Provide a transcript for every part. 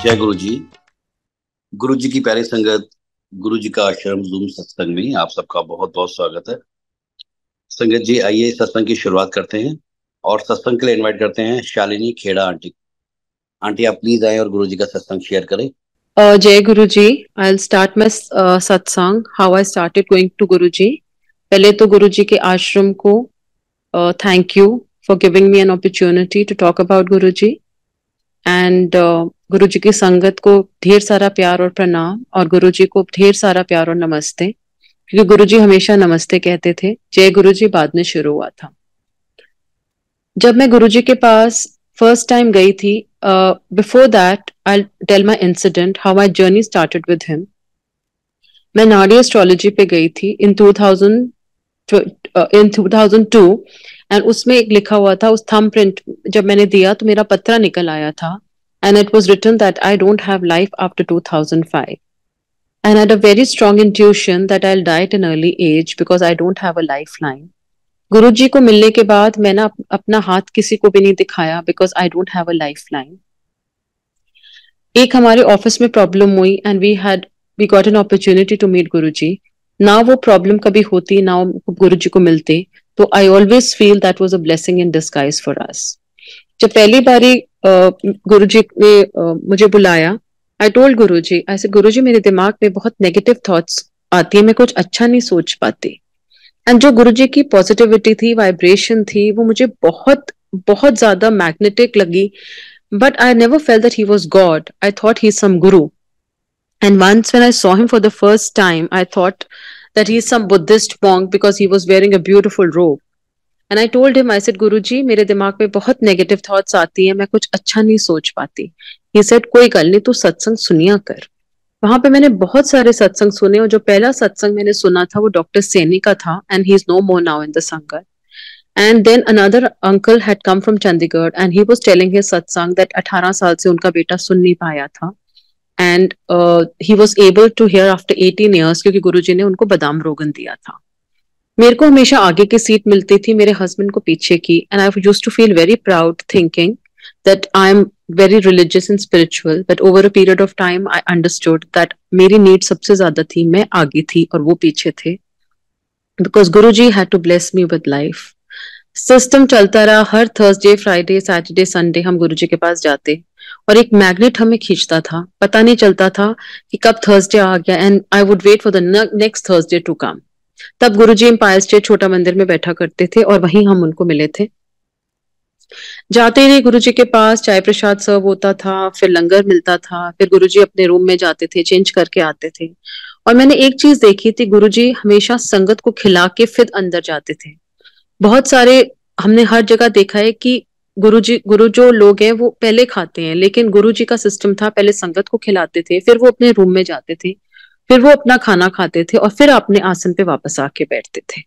जय गुरु जी। गुरु जी की प्यारी संगत, गुरु जी का आश्रम जूम सत्संग में आप सबका बहुत बहुत स्वागत है। संगत जी, आइए सत्संग की शुरुआत करते हैं और सत्संग के लिए इनवाइट करते हैं शालिनी खेड़ा आंटी। आंटी आप प्लीज आए और गुरु जी का सत्संग शेयर करें। Jai Guruji, I'll start my satsang, how I started going to Guruji. पहले तो गुरुजी के आश्रम को thank you for giving me an opportunity to talk about Guruji and गुरुजी की संगत को ढेर सारा प्यार और प्रणाम और गुरुजी को ढेर सारा प्यार और नमस्ते, क्योंकि गुरुजी हमेशा नमस्ते कहते थे। जय गुरुजी बाद में शुरू हुआ था। जब मैं गुरुजी के पास फर्स्ट टाइम गई थी, before that I'll tell my incident how my journey started with him. मैं नाड़ी एस्ट्रोलॉजी पे गई थी इन 2002 एंड उसमें एक लिखा हुआ था, उस थंब प्रिंट जब मैंने दिया तो मेरा पत्रा निकल आया था and it was written that I don't have life after 2005 and I had a very strong intuition that I'll die at an early age because I don't have a lifeline. गुरुजी को मिलने के बाद मैंने अपना हाथ किसी को भी नहीं दिखाया because I don't have a lifeline. एक हमारे ऑफिस में प्रॉब्लम हुई and we got an opportunity to meet Guruji. ना वो प्रॉब्लम कभी होती ना गुरुजी को मिलते, तो I always feel that was a blessing in disguise for us. जब पहली बारी गुरुजी ने मुझे बुलाया, आई टोल्ड गुरुजी, ऐसे गुरुजी मेरे दिमाग में बहुत नेगेटिव थॉट्स आती है, मैं कुछ अच्छा नहीं सोच पाती। एंड जो गुरुजी की पॉजिटिविटी थी, वाइब्रेशन थी, वो मुझे बहुत बहुत ज्यादा मैग्नेटिक लगी। But I never felt that he was God. I thought he's some guru. And once when I saw him for the first time, I thought that he's some Buddhist monk because he was wearing a beautiful robe. And I told him, I said, Guruji, मेरे दिमाग में बहुत negative thoughts आती हैं, मैं कुछ अच्छा नहीं सोच पाती। He said, कोई गल नहीं, तू सत्संग सुनिया कर। वहां पे मैंने बहुत सारे सत्संग सुने और जो पहला सत्संग मैंने सुना था वो डॉक्टर सैनी का था, and he is no more now in the Sangha. And then another uncle had come from Chandigarh and he was telling his satsang that 18 साल से उनका बेटा सुन नहीं पाया था and he was able to hear after 18 years क्योंकि गुरुजी ने उनको बादाम रोगन दिया था। मेरे को हमेशा आगे की सीट मिलती थी, मेरे हस्बैंड को पीछे की, and I used to feel very proud thinking that I am very religious and spiritual, but over a period of time I understood that मेरी नीड सबसे ज्यादा थी, मैं आगे थी और वो पीछे थे, because Guruji had to bless me with life. System चलता रहा, हर थर्सडे फ्राइडे सैटरडे संडे हम गुरुजी के पास जाते और एक मैग्नेट हमें खींचता था, पता नहीं चलता था कि कब थर्सडे आ गया and I would wait for the next Thursday to come. तब गुरुजी एम्पायर स्टेट छोटा मंदिर में बैठा करते थे और वहीं हम उनको मिले थे। जाते रहे गुरुजी के पास, चाय प्रसाद सर्व होता था, फिर लंगर मिलता था, फिर गुरुजी अपने रूम में जाते थे, चेंज करके आते थे। और मैंने एक चीज देखी थी, गुरुजी हमेशा संगत को खिला के फिर अंदर जाते थे। बहुत सारे हमने हर जगह देखा है कि गुरु जो लोग हैं वो पहले खाते हैं, लेकिन गुरुजी का सिस्टम था, पहले संगत को खिलाते थे, फिर वो अपने रूम में जाते थे, फिर वो अपना खाना खाते थे और फिर अपने आसन पे वापस आके बैठते थे।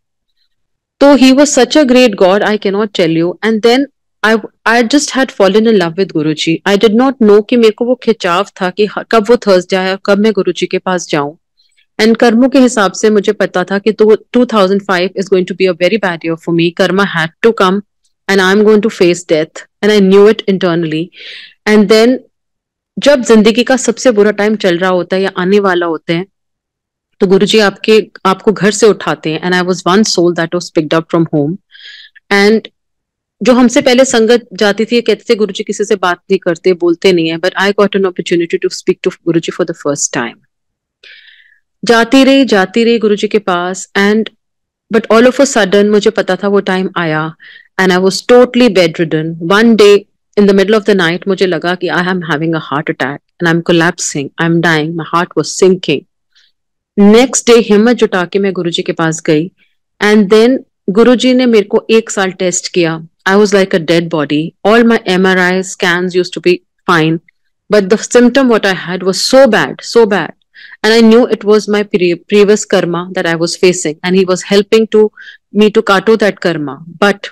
तो he was such a great god, I can not tell you. And then I just had fallen in love with Guruji. I did not know कि मेरे को वो खिंचाव था कि कब वो थर्सडे आया, कब मैं गुरुजी के पास जाऊं। एंड कर्मों के हिसाब से मुझे पता था कि 2005 is going to be a very bad year for me. Karma had to come and I'm going to face death and I knew it internally. And then जब जिंदगी का सबसे बुरा टाइम चल रहा होता है या आने वाला होता है, तो गुरुजी आपको घर से उठाते हैं। And I was one soul that was picked up from home. And जो हमसे पहले संगत जाती थी, कहते थे गुरुजी किसी से बात नहीं करते, बोलते नहीं है, but I got an opportunity to speak to Guruji for the first time. जाती रही गुरुजी के पास and but all of a sudden मुझे पता था वो टाइम आया and I was totally bedridden. One day in the middle of the night मुझे लगा कि I am having a heart attack and I am collapsing, I am dying, my heart was sinking. Next day हिम्मत जुटा के मैं गुरुजी के पास गई and then गुरुजी ने मेरे को 1 साल टेस्ट किया। I was like a dead body, all my MRI scans used to be fine, but the symptom what I had was so bad. And I knew it was my previous karma that I was facing and he was helping to me to kato that karma. But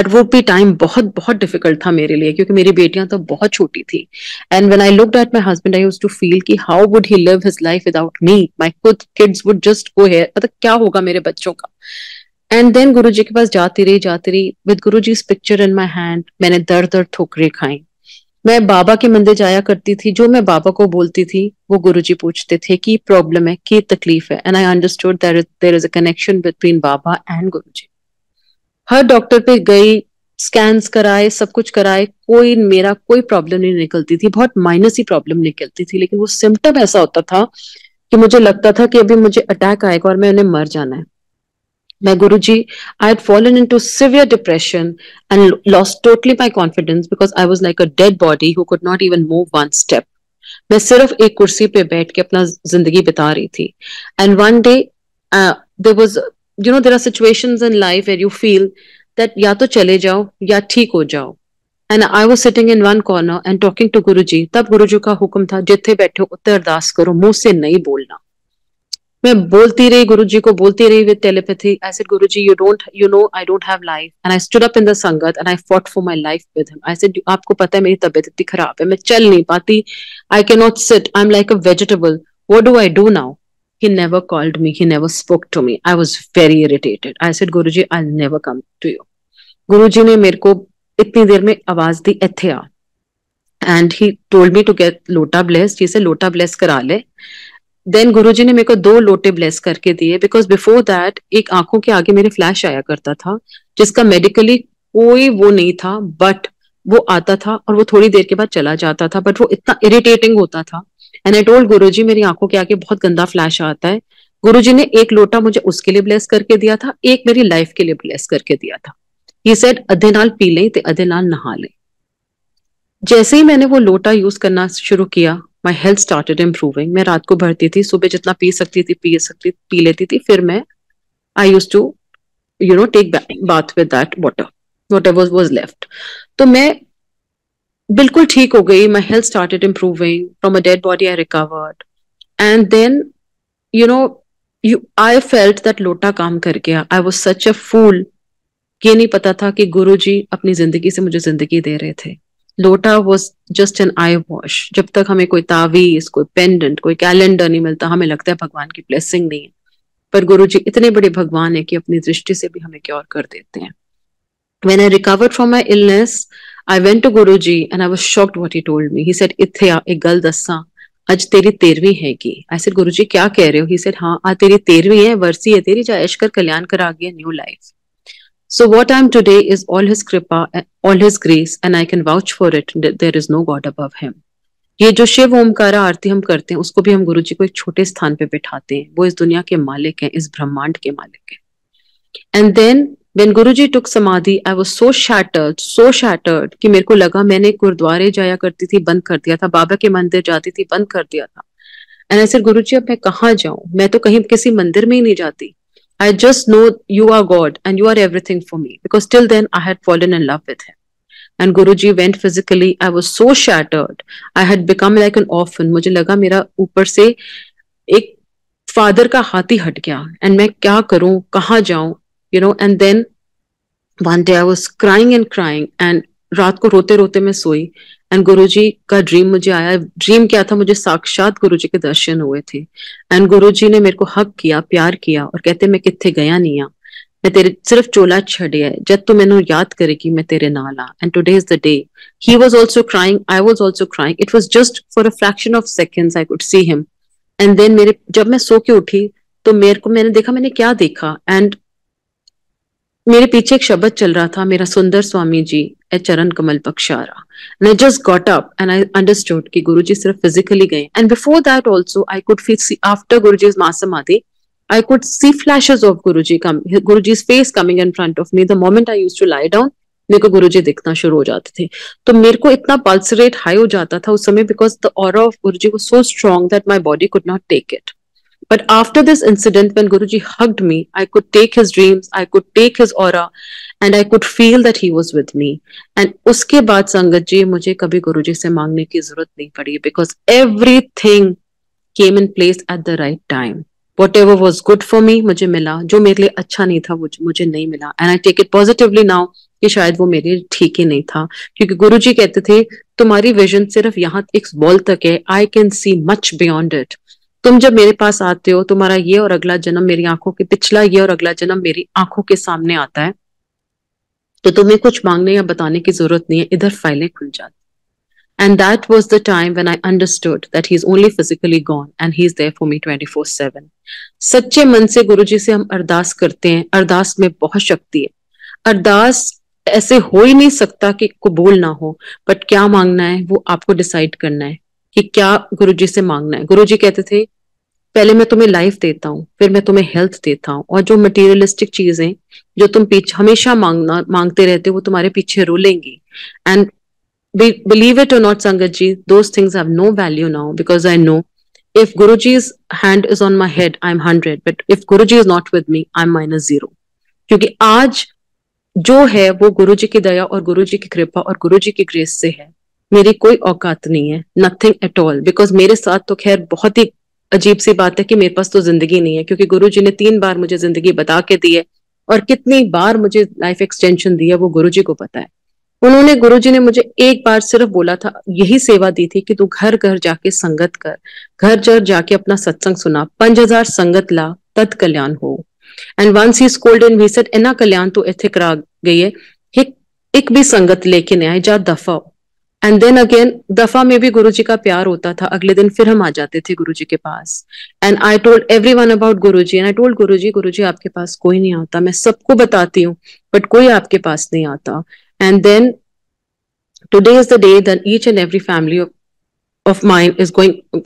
वो भी time बहुत बहुत difficult था मेरे लिए, क्योंकि मेरी बेटियां तो बहुत छोटी थी। And when I looked at my husband I used to feel कि how would he live his life without me, my kids would just go here, मतलब क्या होगा मेरे बच्चों का। एंड देन गुरुजी के पास जाती रही with Guruji's picture in my hand. मैंने दर ठोकरें खाई मैं बाबा के मंदिर जाया करती थी, जो मैं बाबा को बोलती थी वो गुरुजी पूछते थे कि प्रॉब्लम है, की तकलीफ है, and I understood there is a connection between Baba and Guruji. हर डॉक्टर पे गई, स्कैन्स कराए, सब कुछ कराए, मेरा कोई प्रॉब्लम नहीं निकलती थी, बहुत माइनस ही प्रॉब्लम निकलती थी, लेकिन वो सिम्टम ऐसा होता था कि मुझे लगता था कि अभी मुझे अटैक आएगा और मैंने मर जाना है। मैं गुरुजी, I had fallen into severe depression and lost totally my confidence because I was like a dead body who could not even move one step. मैं सिर्फ एक कुर्सी पे बैठ के अपना जिंदगी बिता रही थी। And one day there was, there are situations in life where you feel that या तो चले जाओ या ठीक हो जाओ। And I was sitting in one corner and talking to Guruji. तब गुरुजी का हुक्म था, जिथे बैठे हो उत्ते अरदास करो, मुंह से नहीं बोलना। मैं बोलती रही, गुरुजी को बोलती रही with telepathy. I said, Guruji, you know I don't have life. And I stood up in the sangat and I fought for my life with him. I said, आपको पता है मेरी तबीयत इतनी खराब है, मैं चल नहीं पाती, आई can not sit, I am like a vegetable, what do I do now? He never called me, he never spoke to me. I was very irritated. I said, Guruji, I'll never come to you. Guruji ने मेरे को इतनी देर में आवाज दी, इत्थे आ। And he told me to get lota blessed. जिसे लोटा ब्लेस करा ले। देन गुरुजी ने मेरे को 2 लोटे ब्लेस करके दिए, बिकॉज बिफोर दैट एक आंखों के आगे मेरे फ्लैश आया करता था, जिसका मेडिकली कोई वो नहीं था, बट वो आता था और वो थोड़ी देर के बाद चला जाता था, बट वो इतना इरिटेटिंग होता था। एंड आई टोल्ड गुरुजी, मेरी आंखों के आगे बहुत गंदा फ्लैश आता है। गुरुजी ने एक लोटा मुझे उसके लिए ब्लेस करके दिया था, एक मेरी लाइफ के लिए ब्लेस करके दिया था। ही सेड, अधे नाल पी ले ते अधे नाल नहा ले। जैसे ही मैंने वो लोटा यूज करना शुरू किया, माई हेल्थ स्टार्टेड इम्प्रूविंग। मैं रात को भरती थी, सुबह जितना पी सकती थी पी लेती थी। फिर मैं I use to take bath with that water, whatever was left. तो मैं बिल्कुल ठीक हो गई। My health started improving, from a dead body I recovered. And then you know I felt that लोटा काम कर गया। I was such a fool. ये नहीं पता था कि गुरुजी अपनी जिंदगी से मुझे जिंदगी दे रहे थे। लोटा was just an I wash. जब तक हमें कोई तावीज, कोई पेंडेंट, कोई कैलेंडर नहीं मिलता, हमें लगता है भगवान की ब्लेसिंग नहीं है, पर गुरुजी इतने बड़े भगवान है कि अपनी दृष्टि से भी हमें क्योर कर देते हैं। When I recovered from my illness, I went to Guruji and I was shocked what he told me. He said, "इत्थे एक गल दस्सा, आज तेरी 13वीं हैगी." I said, "गुरुजी क्या कह रहे हो?" He said, हाँ आज तेरी 13वीं है, वर्सी है तेरी, जा ऐश कर कल्याण करा गया, new life. So what I am today is all his kripa, all his grace, and I can vouch for it that there is no God above him. ये जो शिव ओमकारा आरती हम करते हैं, उसको भी हम गुरुजी को एक छोटे स्थान पे बिठाते हैं। वो इस दुनिया के मालिक हैं, इस ब्रह्मांड के मालिक हैं। And then when Guruji took samadhi, I was so shattered कि मेरे को लगा मैंने गुरुद्वारे जाया करती थी, बंद कर दिया था, बाबा के मंदिर जाती थी, बंद कर दिया था। एंड आई सेड, गुरुजी अब मैं कहाँ जाऊं? मैं तो कहीं किसी मंदिर में ही नहीं जाती। I just know you are God and you are everything for me, because till then I had fallen in love with him. And Guruji went physically. I was so shattered. I had become like an orphan. मुझे लगा मेरा ऊपर से एक father का हाथ ही हट गया, एंड मैं क्या करूं, कहाँ जाऊं, and then one day I was crying and रात को रोते रोते मैं सोई। एंड गुरुजी का ड्रीम मुझे आया। ड्रीम क्या था? मुझे साक्षात गुरुजी के दर्शन हुए थे। एंड गुरुजी ने मेरे को हक किया, प्यार किया, और कहते मैं किथे गया नहीं आ, मैं तेरे सिर्फ चोला छड़िया है, जब तू मैनू याद करेगी मैं तेरे नाल आ। And today is the day. He was also crying, I was also crying. It was just for a fraction of seconds I could see him. And then जब मैं सो के उठी तो मैंने देखा, मैंने क्या देखा, एंड मेरे पीछे एक शब्द चल रहा था, मेरा सुंदर स्वामी जी ए चरण कमल पक्षारा। And I just got up and I understood कि गुरुजी सिर्फ physically गए। And before that also I could see after Guruji's Masamadhi, I could see flashes of Guruji's face coming in front of me. The moment I used to lie down, मेरे को गुरुजी दिखना शुरू हो जाते थे। तो मेरे को इतना पल्स रेट हाई हो जाता था उस समय, because the aura of Guruji was so strong that my body could not take it. But after this incident, when Guruji hugged me, I could take his dreams, I could take his aura, and I could feel that he was with me. And उसके बाद संगत जी मुझे कभी गुरुजी से मांगने की जरूरत नहीं पड़ी, because everything came in place at the right time. Whatever was good for me मुझे मिला, जो मेरे लिए अच्छा नहीं था वो मुझे नहीं मिला। And I take it positively now कि शायद वो मेरे लिए ठीक ही नहीं था, क्योंकि गुरुजी कहते थे तुम्हारी विजन सिर्फ यहाँ एक बॉल तक है, I can see much beyond it. तुम जब मेरे पास आते हो, तुम्हारा ये और अगला जन्म मेरी आंखों के, पिछला ये और अगला जन्म मेरी आंखों के सामने आता है, तो तुम्हें कुछ मांगने या बताने की जरूरत नहीं है, इधर फाइलें खुल जाती। And that was the time when I understood that he's only physically gone and he's there for me 24/7. सच्चे मन से गुरुजी से हम अरदास करते हैं, अरदास में बहुत शक्ति है। अरदास ऐसे हो ही नहीं सकता कि कबूल ना हो, बट क्या मांगना है वो आपको डिसाइड करना है कि क्या गुरुजी से मांगना है। गुरुजी कहते थे पहले मैं तुम्हें लाइफ देता हूँ, फिर मैं तुम्हें हेल्थ देता हूँ, और जो मटेरियलिस्टिक चीजें जो तुम पीछे हमेशा मांगते रहते हो वो तुम्हारे पीछे रुलेंगी। And believe it or not, Sangatji, those things have no value now, because I know if Guruji's hand is on my head, I'm 100, but if Guruji is not with me, I'm -0. क्योंकि आज जो है वो गुरुजी की दया और गुरुजी की कृपा और गुरुजी की ग्रेस से है। मेरी कोई औकात नहीं है, नथिंग एट ऑल, बिकॉज मेरे साथ तो खैर बहुत ही अजीब सी बात है कि मेरे पास तो जिंदगी नहीं है, क्योंकि गुरुजी ने 3 बार मुझे जिंदगी बता के दी है, और कितनी बार मुझे लाइफ एक्सटेंशन दी है वो गुरुजी को पता है। उन्होंने गुरुजी ने मुझे एक बार सिर्फ बोला था, यही सेवा दी थी कि तू घर घर जाके संगत कर, घर घर जाके अपना सत्संग सुना, 5000 संगत ला, तत् कल्याण हो। And once he scold and we said इना कल्याण तो इथे करा गई है, एक भी संगत लेके नहीं आए, जा दफा। एंड देन अगेन दफा में भी गुरुजी का प्यार होता था, अगले दिन फिर हम आ जाते थे गुरुजी के पास। And I told everyone about Guruji, and I told Guruji, Guruji आपके पास कोई नहीं आता, मैं सबको बताती हूँ बट कोई आपके पास नहीं आता। And then today is the day that each and every family of mine is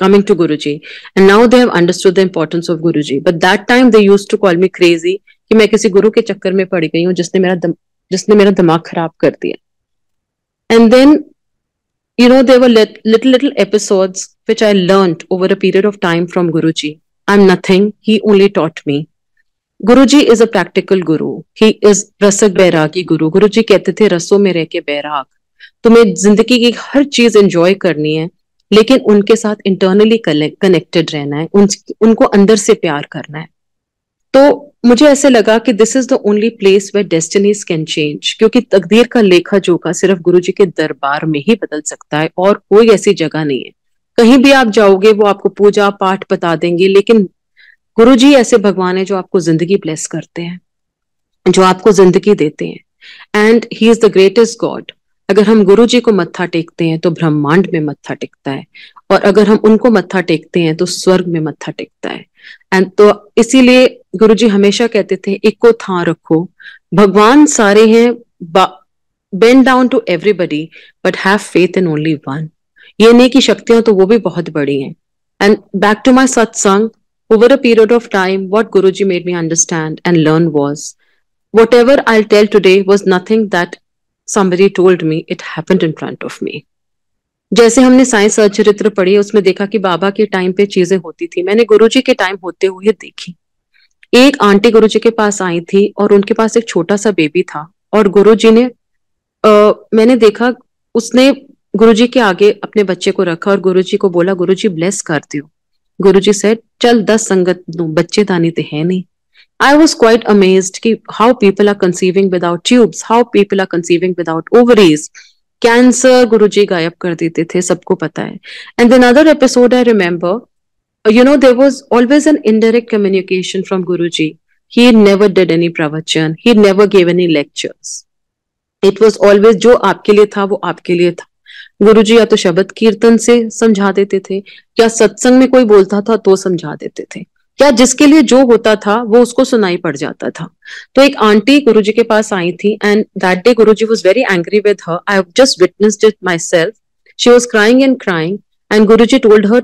coming to Guruji, and now they have understood the importance of Guruji. But that time they used to call me crazy कि मैं किसी गुरु के चक्कर में पड़ गई हूँ जिसने मेरा दिमाग खराब कर दिया। And then there were little episodes which I learned over a period of time from Guruji. I'm nothing, he only taught me. Guruji is a practical Guru, he is रसक बैरागी गुरु। गुरुजी कहते थे रसों में रह के बैराग, तुम्हें जिंदगी की हर चीज एंजॉय करनी है, लेकिन उनके साथ इंटरनली कनेक्टेड रहना है, उनको अंदर से प्यार करना है। तो मुझे ऐसे लगा कि this is the only place where destinies can change, क्योंकि तकदीर का लेखा जोखा सिर्फ गुरुजी के दरबार में ही बदल सकता है, और कोई ऐसी जगह नहीं है। कहीं भी आप जाओगे वो आपको पूजा पाठ बता देंगे, लेकिन गुरुजी ऐसे भगवान है जो आपको जिंदगी ब्लेस करते हैं, जो आपको जिंदगी देते हैं। And he is the greatest God. अगर हम गुरुजी को मत्था टेकते हैं तो ब्रह्मांड में मत्था टेकता है, और अगर हम उनको मत्था टेकते हैं तो स्वर्ग में मत्था टेकता है। एंड तो इसीलिए गुरुजी हमेशा कहते थे इको थां रखो, भगवान सारे हैं, bend down to everybody but have faith in only one. ये नहीं कि शक्तियां तो वो भी बहुत बड़ी हैं। एंड बैक टू माई सत्संग, over a period of time, what Guruji made me understand and learn was, whatever I'll tell today was nothing that somebody told me, it happened in front of me. जैसे हमने science सच्चरित्र पढ़ी, उसमें देखा कि बाबा के time पे चीजें होती थी, मैंने गुरुजी के टाइम होते हुए देखी। एक आंटी गुरुजी के पास आई थी और उनके पास एक छोटा सा बेबी था, और गुरुजी ने मैंने देखा उसने गुरुजी के आगे अपने बच्चे को रखा और गुरुजी को बोला, गुरुजी ब्लेस कर दियो। गुरुजी सेड चल 10 संगत बच्चे दानी ते है नहीं। I was quite amazed कि how people are conceiving without tubes, how people are conceiving without ovaries. Cancer Guruji गायब कर देते थे, सबको पता है। And another episode I remember, there was always an indirect communication from Guruji. He never did any pravachan, he never gave any lectures. It was always जो आपके लिए था वो आपके लिए था। गुरुजी या तो शब्द कीर्तन से समझा देते थे, या सत्संग में कोई बोलता था तो समझा देते थे, या जिसके लिए जो होता था वो उसको सुनाई पड़ जाता था। तो एक आंटी गुरुजी के पास आई थी, and that day Guruji was very angry with her. I have just witnessed it my self. She was crying and Guruji told हर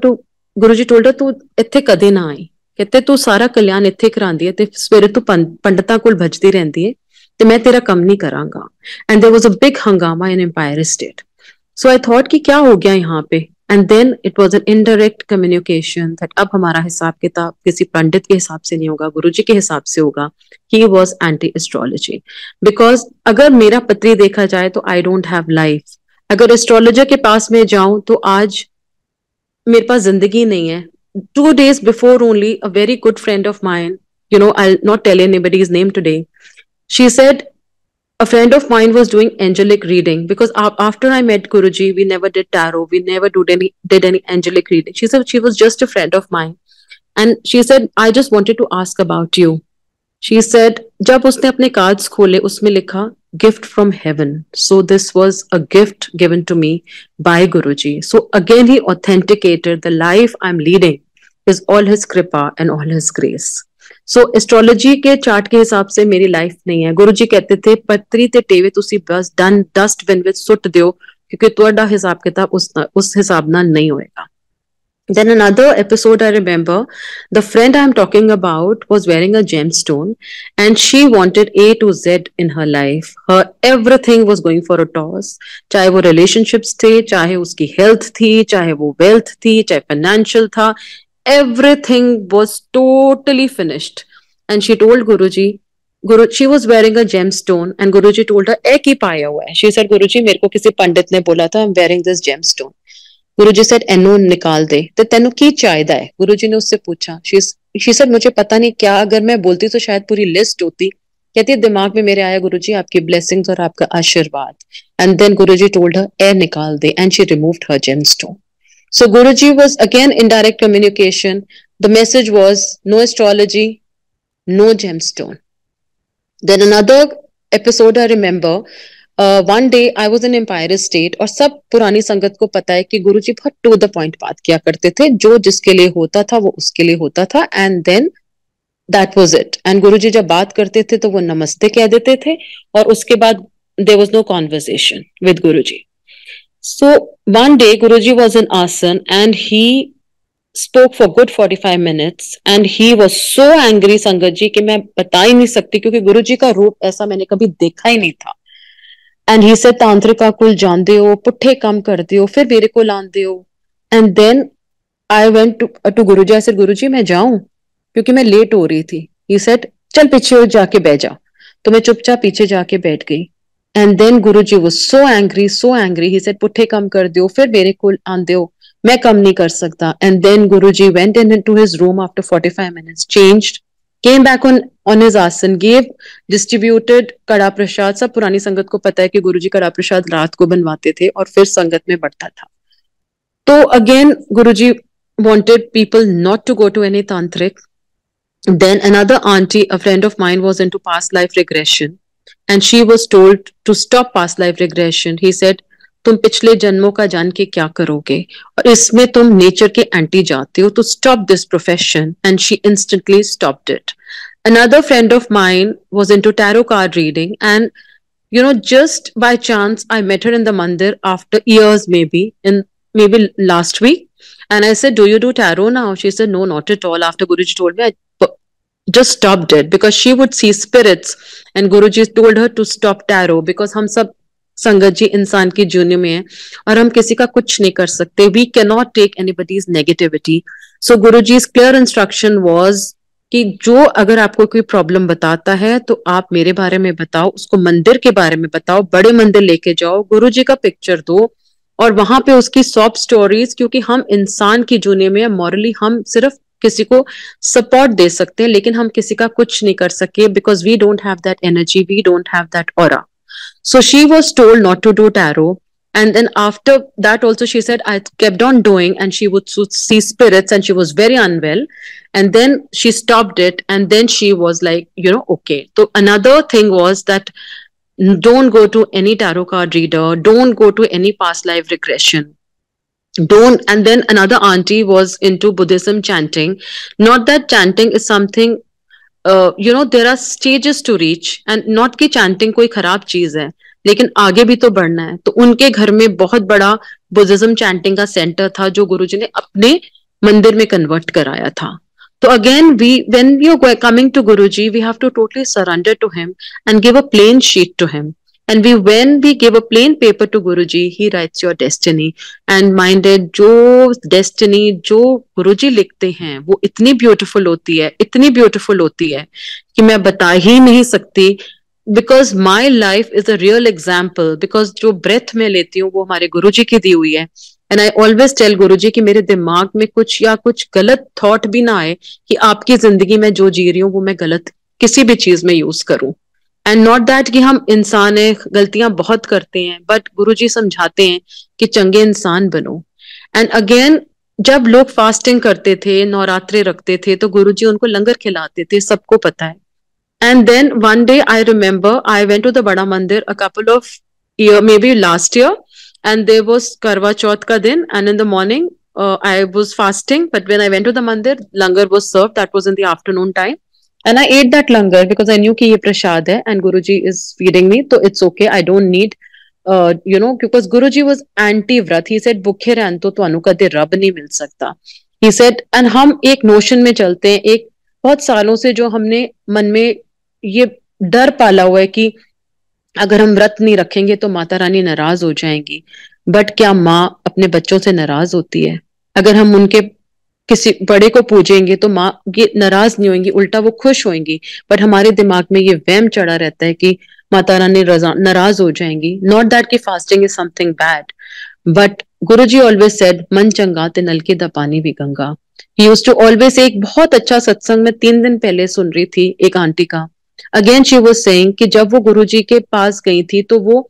तू इत्थे कदे ना आई, कहते तू सारा कल्याण इत्थे करांदी है ते सवेरे तू पंडितां कोल भजदी रहंदी है ते मैं तेरा कम नहीं करांगा। And there was a big hungama in Empire State. So I thought कि क्या हो गया यहाँ पे, and then it was an indirect communication that अब हमारा हिसाब किताब किसी पंडित के हिसाब से नहीं होगा, गुरुजी के हिसाब से होगा। He was anti-astrology because अगर मेरा पत्री देखा जाए तो I don't have life। अगर एस्ट्रोलॉजर के पास में जाऊं तो आज मेरे पास जिंदगी नहीं है। 2 days before only a very good friend of mine, I'll not tell anybody's name today, she said a friend of mine was doing angelic reading, because after I met Guruji, we never did tarot, we never did any angelic reading. She said she was just a friend of mine, and she said, I just wanted to ask about you. She said, जब उसने अपने cards खोले उसमें लिखा gift from heaven. So this was a gift given to me by Guruji. So again he authenticated the life I'm leading is all his kripa and all his grace. So astrology के chart के हिसाब से मेरी life नहीं है. गुरुजी कहते थे पत्री ते टेवे तुसी बस डस्टबिन ਵਿੱਚ ਸੁੱਟ ਦਿਓ क्योंकि ਤੁਹਾਡਾ ਹਿਸਾਬ ਕਿਤਾਬ ਉਸ ਹਿਸਾਬ ਨਾਲ ਨਹੀਂ ਹੋਏਗਾ. Then another episode I remember, the friend I'm talking about was wearing a gemstone and she wanted A to Z in her life. Her everything was going for a toss. चाहे वो relationships थे, चाहे उसकी health थी, चाहे वो wealth थी, चाहे financial था, everything was totally finished. And she told Guruji, she was wearing a gemstone and Guruji told her, "ए की पाया हुआ है?" She said, "Guruji, मेरे को किसी पंडित ने बोला था, I'm wearing this gemstone." Guruji said एनो निकाल दे तो तेनू की चाहिदा है. गुरुजी ने उससे पूछा. शी सेड मुझे पता नहीं क्या, अगर मैं बोलती तो शायद पूरी लिस्ट होती. कहती दिमाग में मेरे आया गुरुजी आपकी ब्लेसिंग्स और आपका आशीर्वाद. And then Guruji told her ए निकाल दे and she removed her gemstone. So Guruji was again in direct communication. The message was no astrology, no gemstone. Then another episode I remember, one day I was in Empire State और सब पुरानी संगत को पता है कि गुरुजी बहुत टू द पॉइंट बात किया करते थे. जो जिसके लिए होता था वो उसके लिए होता था and then that was it. And Guruji जब बात करते थे तो वो नमस्ते कह देते थे और उसके बाद there was no conversation with Guruji. So one day Guruji was in asan and he spoke for good 45 minutes and he was so angry संगत जी कि मैं बता ही नहीं सकती क्योंकि गुरुजी का रूप ऐसा मैंने कभी देखा ही नहीं था. And he said तांत्रिका कुल जानते हो, पुट्ठे काम करते हो, फिर मेरे को लाते हो. And then I went to Guruji. I said गुरुजी मैं जाऊं क्योंकि मैं लेट हो रही थी. He said चल पीछे जाके बैठ जा. तो मैं चुपचाप पीछे जाके बैठ गई. And then Guruji was so angry, so angry. He said पुट्ठे काम कर दो, फिर मेरे को आते हो, मैं कम नहीं कर सकता. And then Guruji went into his room after 45 minutes, changed, came back on his asan, gave, distributed कड़ा प्रसाद. सब पुरानी संगत को पता है कि गुरुजी कड़ा प्रसाद रात को बनवाते थे और फिर संगत में बढ़ता था. तो again Guruji wanted people not to go to any tantric. Then another auntie, a friend of mine, was into past life regression and she was told to stop past life regression. He said तुम पिछले जन्मों का जान के क्या करोगे और इसमें तुम नेचर के एंटी जाते हो, तो stop this profession. And she instantly stopped it. Another friend of mine was into tarot card reading and just by chance I met her in the mandir after years, maybe last week, and I said, "Do you do tarot now?" She said, "No, not at all. After Guruji told me, I just stopped it because she would see spirits and Guruji told her to stop tarot because हम सब संगत जी इंसान की जूनी में है और हम किसी का कुछ नहीं कर सकते. We can not take anybody's negativity. So Guruji's clear instruction was कि जो अगर आपको कोई प्रॉब्लम बताता है तो आप मेरे बारे में बताओ, उसको मंदिर के बारे में बताओ, बड़े मंदिर लेके जाओ, गुरुजी का पिक्चर दो और वहां पे उसकी सॉफ्ट स्टोरीज. क्योंकि हम इंसान की जूनी में मॉरली हम सिर्फ किसी को सपोर्ट दे सकते हैं लेकिन हम किसी का कुछ नहीं कर सके because we don't have that energy, we don't have that aura. So she was told not to do tarot. And then after that also she said I kept on doing and she would see spirits and she was very unwell. And then she stopped it and then she was like, okay. So another thing was that don't go to any tarot card reader. Don't go to any past life regression. Don't. And then another auntie was into Buddhism chanting. Not that chanting is something there are stages to reach and not कि chanting कोई खराब चीज है लेकिन आगे भी तो बढ़ना है. तो उनके घर में बहुत बड़ा बुद्धिज्म चैंटिंग का सेंटर था जो गुरुजी ने अपने मंदिर में कन्वर्ट कराया था. तो again when you are coming to Guruji, we have to totally surrender to him and give a plain sheet to him. And when we give a plain paper to Guruji, he writes your destiny. And minded, जो destiny जो गुरुजी लिखते हैं वो इतनी beautiful होती है, इतनी beautiful होती है कि मैं बता ही नहीं सकती. Because my life is a real example. Because जो breath मैं लेती हूँ वो हमारे गुरुजी की दी हुई है. And I always tell गुरुजी कि मेरे दिमाग में कुछ गलत थॉट भी ना आए कि आपकी जिंदगी में जो जी रही हूँ वो मैं गलत किसी भी चीज में यूज करूं. एंड नॉट दैट कि हम इंसान है, गलतियां बहुत करते हैं, बट गुरुजी समझाते हैं कि चंगे इंसान बनो. एंड अगेन जब लोग फास्टिंग करते थे, नवरात्रे रखते थे, तो गुरुजी उनको लंगर खिलाते थे, सबको पता है. And then one day I remember I went to the Bada Mandir a couple of year, maybe last year, and there was Karwa Chauth ka din, and in the morning I was fasting, but when I went to the mandir, langar was served. That was in the afternoon time, and I ate that langar because I knew ki ye prasad hai and Guruji is feeding me, so it's okay. I don't need because Guruji was anti-vrat. He said, "भूखे रहन तो ਤੁਹਾਨੂੰ कदे रब नहीं मिल सकता." He said, and हम एक नोशन में चलते हैं, एक बहुत सालों से जो हमने मन में ये डर पाला हुआ है कि अगर हम व्रत नहीं रखेंगे तो माता रानी नाराज हो जाएंगी. बट क्या माँ अपने बच्चों से नाराज होती है? अगर हम उनके किसी बड़े को पूजेंगे तो माँ ये नाराज नहीं होंगी, उल्टा वो खुश होंगी. बट हमारे दिमाग में ये वहम चढ़ा रहता है कि माता रानी नाराज हो जाएंगी. नॉट दैट कि fasting is something bad, but Guruji always said, मन चंगा ते नलके दा पानी भी Ganga. He used to always. एक बहुत अच्छा सत्संग में 3 दिन पहले सुन रही थी एक आंटी का. अगेन शी वाज सेइंग कि जब वो गुरुजी के पास गई थी तो वो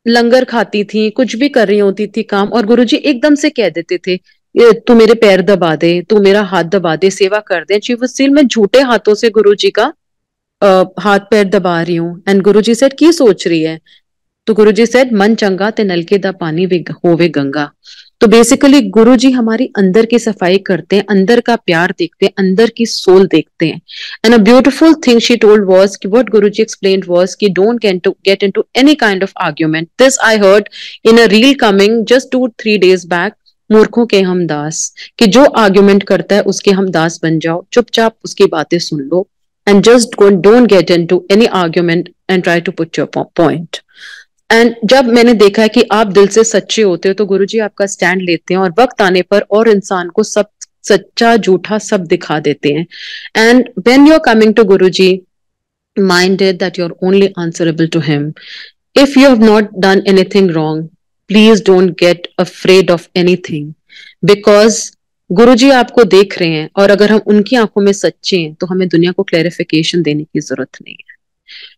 लंगर खाती थी, कुछ भी कर रही होती थी काम, और गुरुजी एकदम से कह देते थे, तू मेरे पैर दबा दे, तू मेरा हाथ दबा दे, सेवा कर दे. शी वाज स्टिल, मैं झूठे हाथों से गुरुजी का हाथ पैर दबा रही हूँ. एंड गुरुजी सेड, की सोच रही है? तो गुरुजी सेड, मन चंगा ते नलके दा पानी भी होवे गंगा. तो बेसिकली गुरुजी हमारी अंदर की सफाई करते हैं, अंदर का प्यार देखते हैं, अंदर की सोल देखते हैं. And a beautiful thing she told was कि व्हाट गुरुजी एक्सप्लेन्ड वाज कि don't get into any kind of argument. This I heard in a reel coming just 2-3 days back. मूर्खों के हम दास, कि जो आर्ग्यूमेंट करता है उसके हम दास बन जाओ, चुपचाप उसकी बातें सुन लो. And just don't get into any argument and try to put your point. And जब मैंने देखा है कि आप दिल से सच्चे होते हो तो गुरुजी आपका स्टैंड लेते हैं और वक्त आने पर और इंसान को सब सच्चा झूठा सब दिखा देते हैं. And when you are coming to Guruji, minded that you're only answerable to him. If you have not done anything wrong, please don't get afraid of anything, because गुरुजी आपको देख रहे हैं, और अगर हम उनकी आंखों में सच्चे हैं तो हमें दुनिया को क्लैरिफिकेशन देने की जरूरत नहीं है.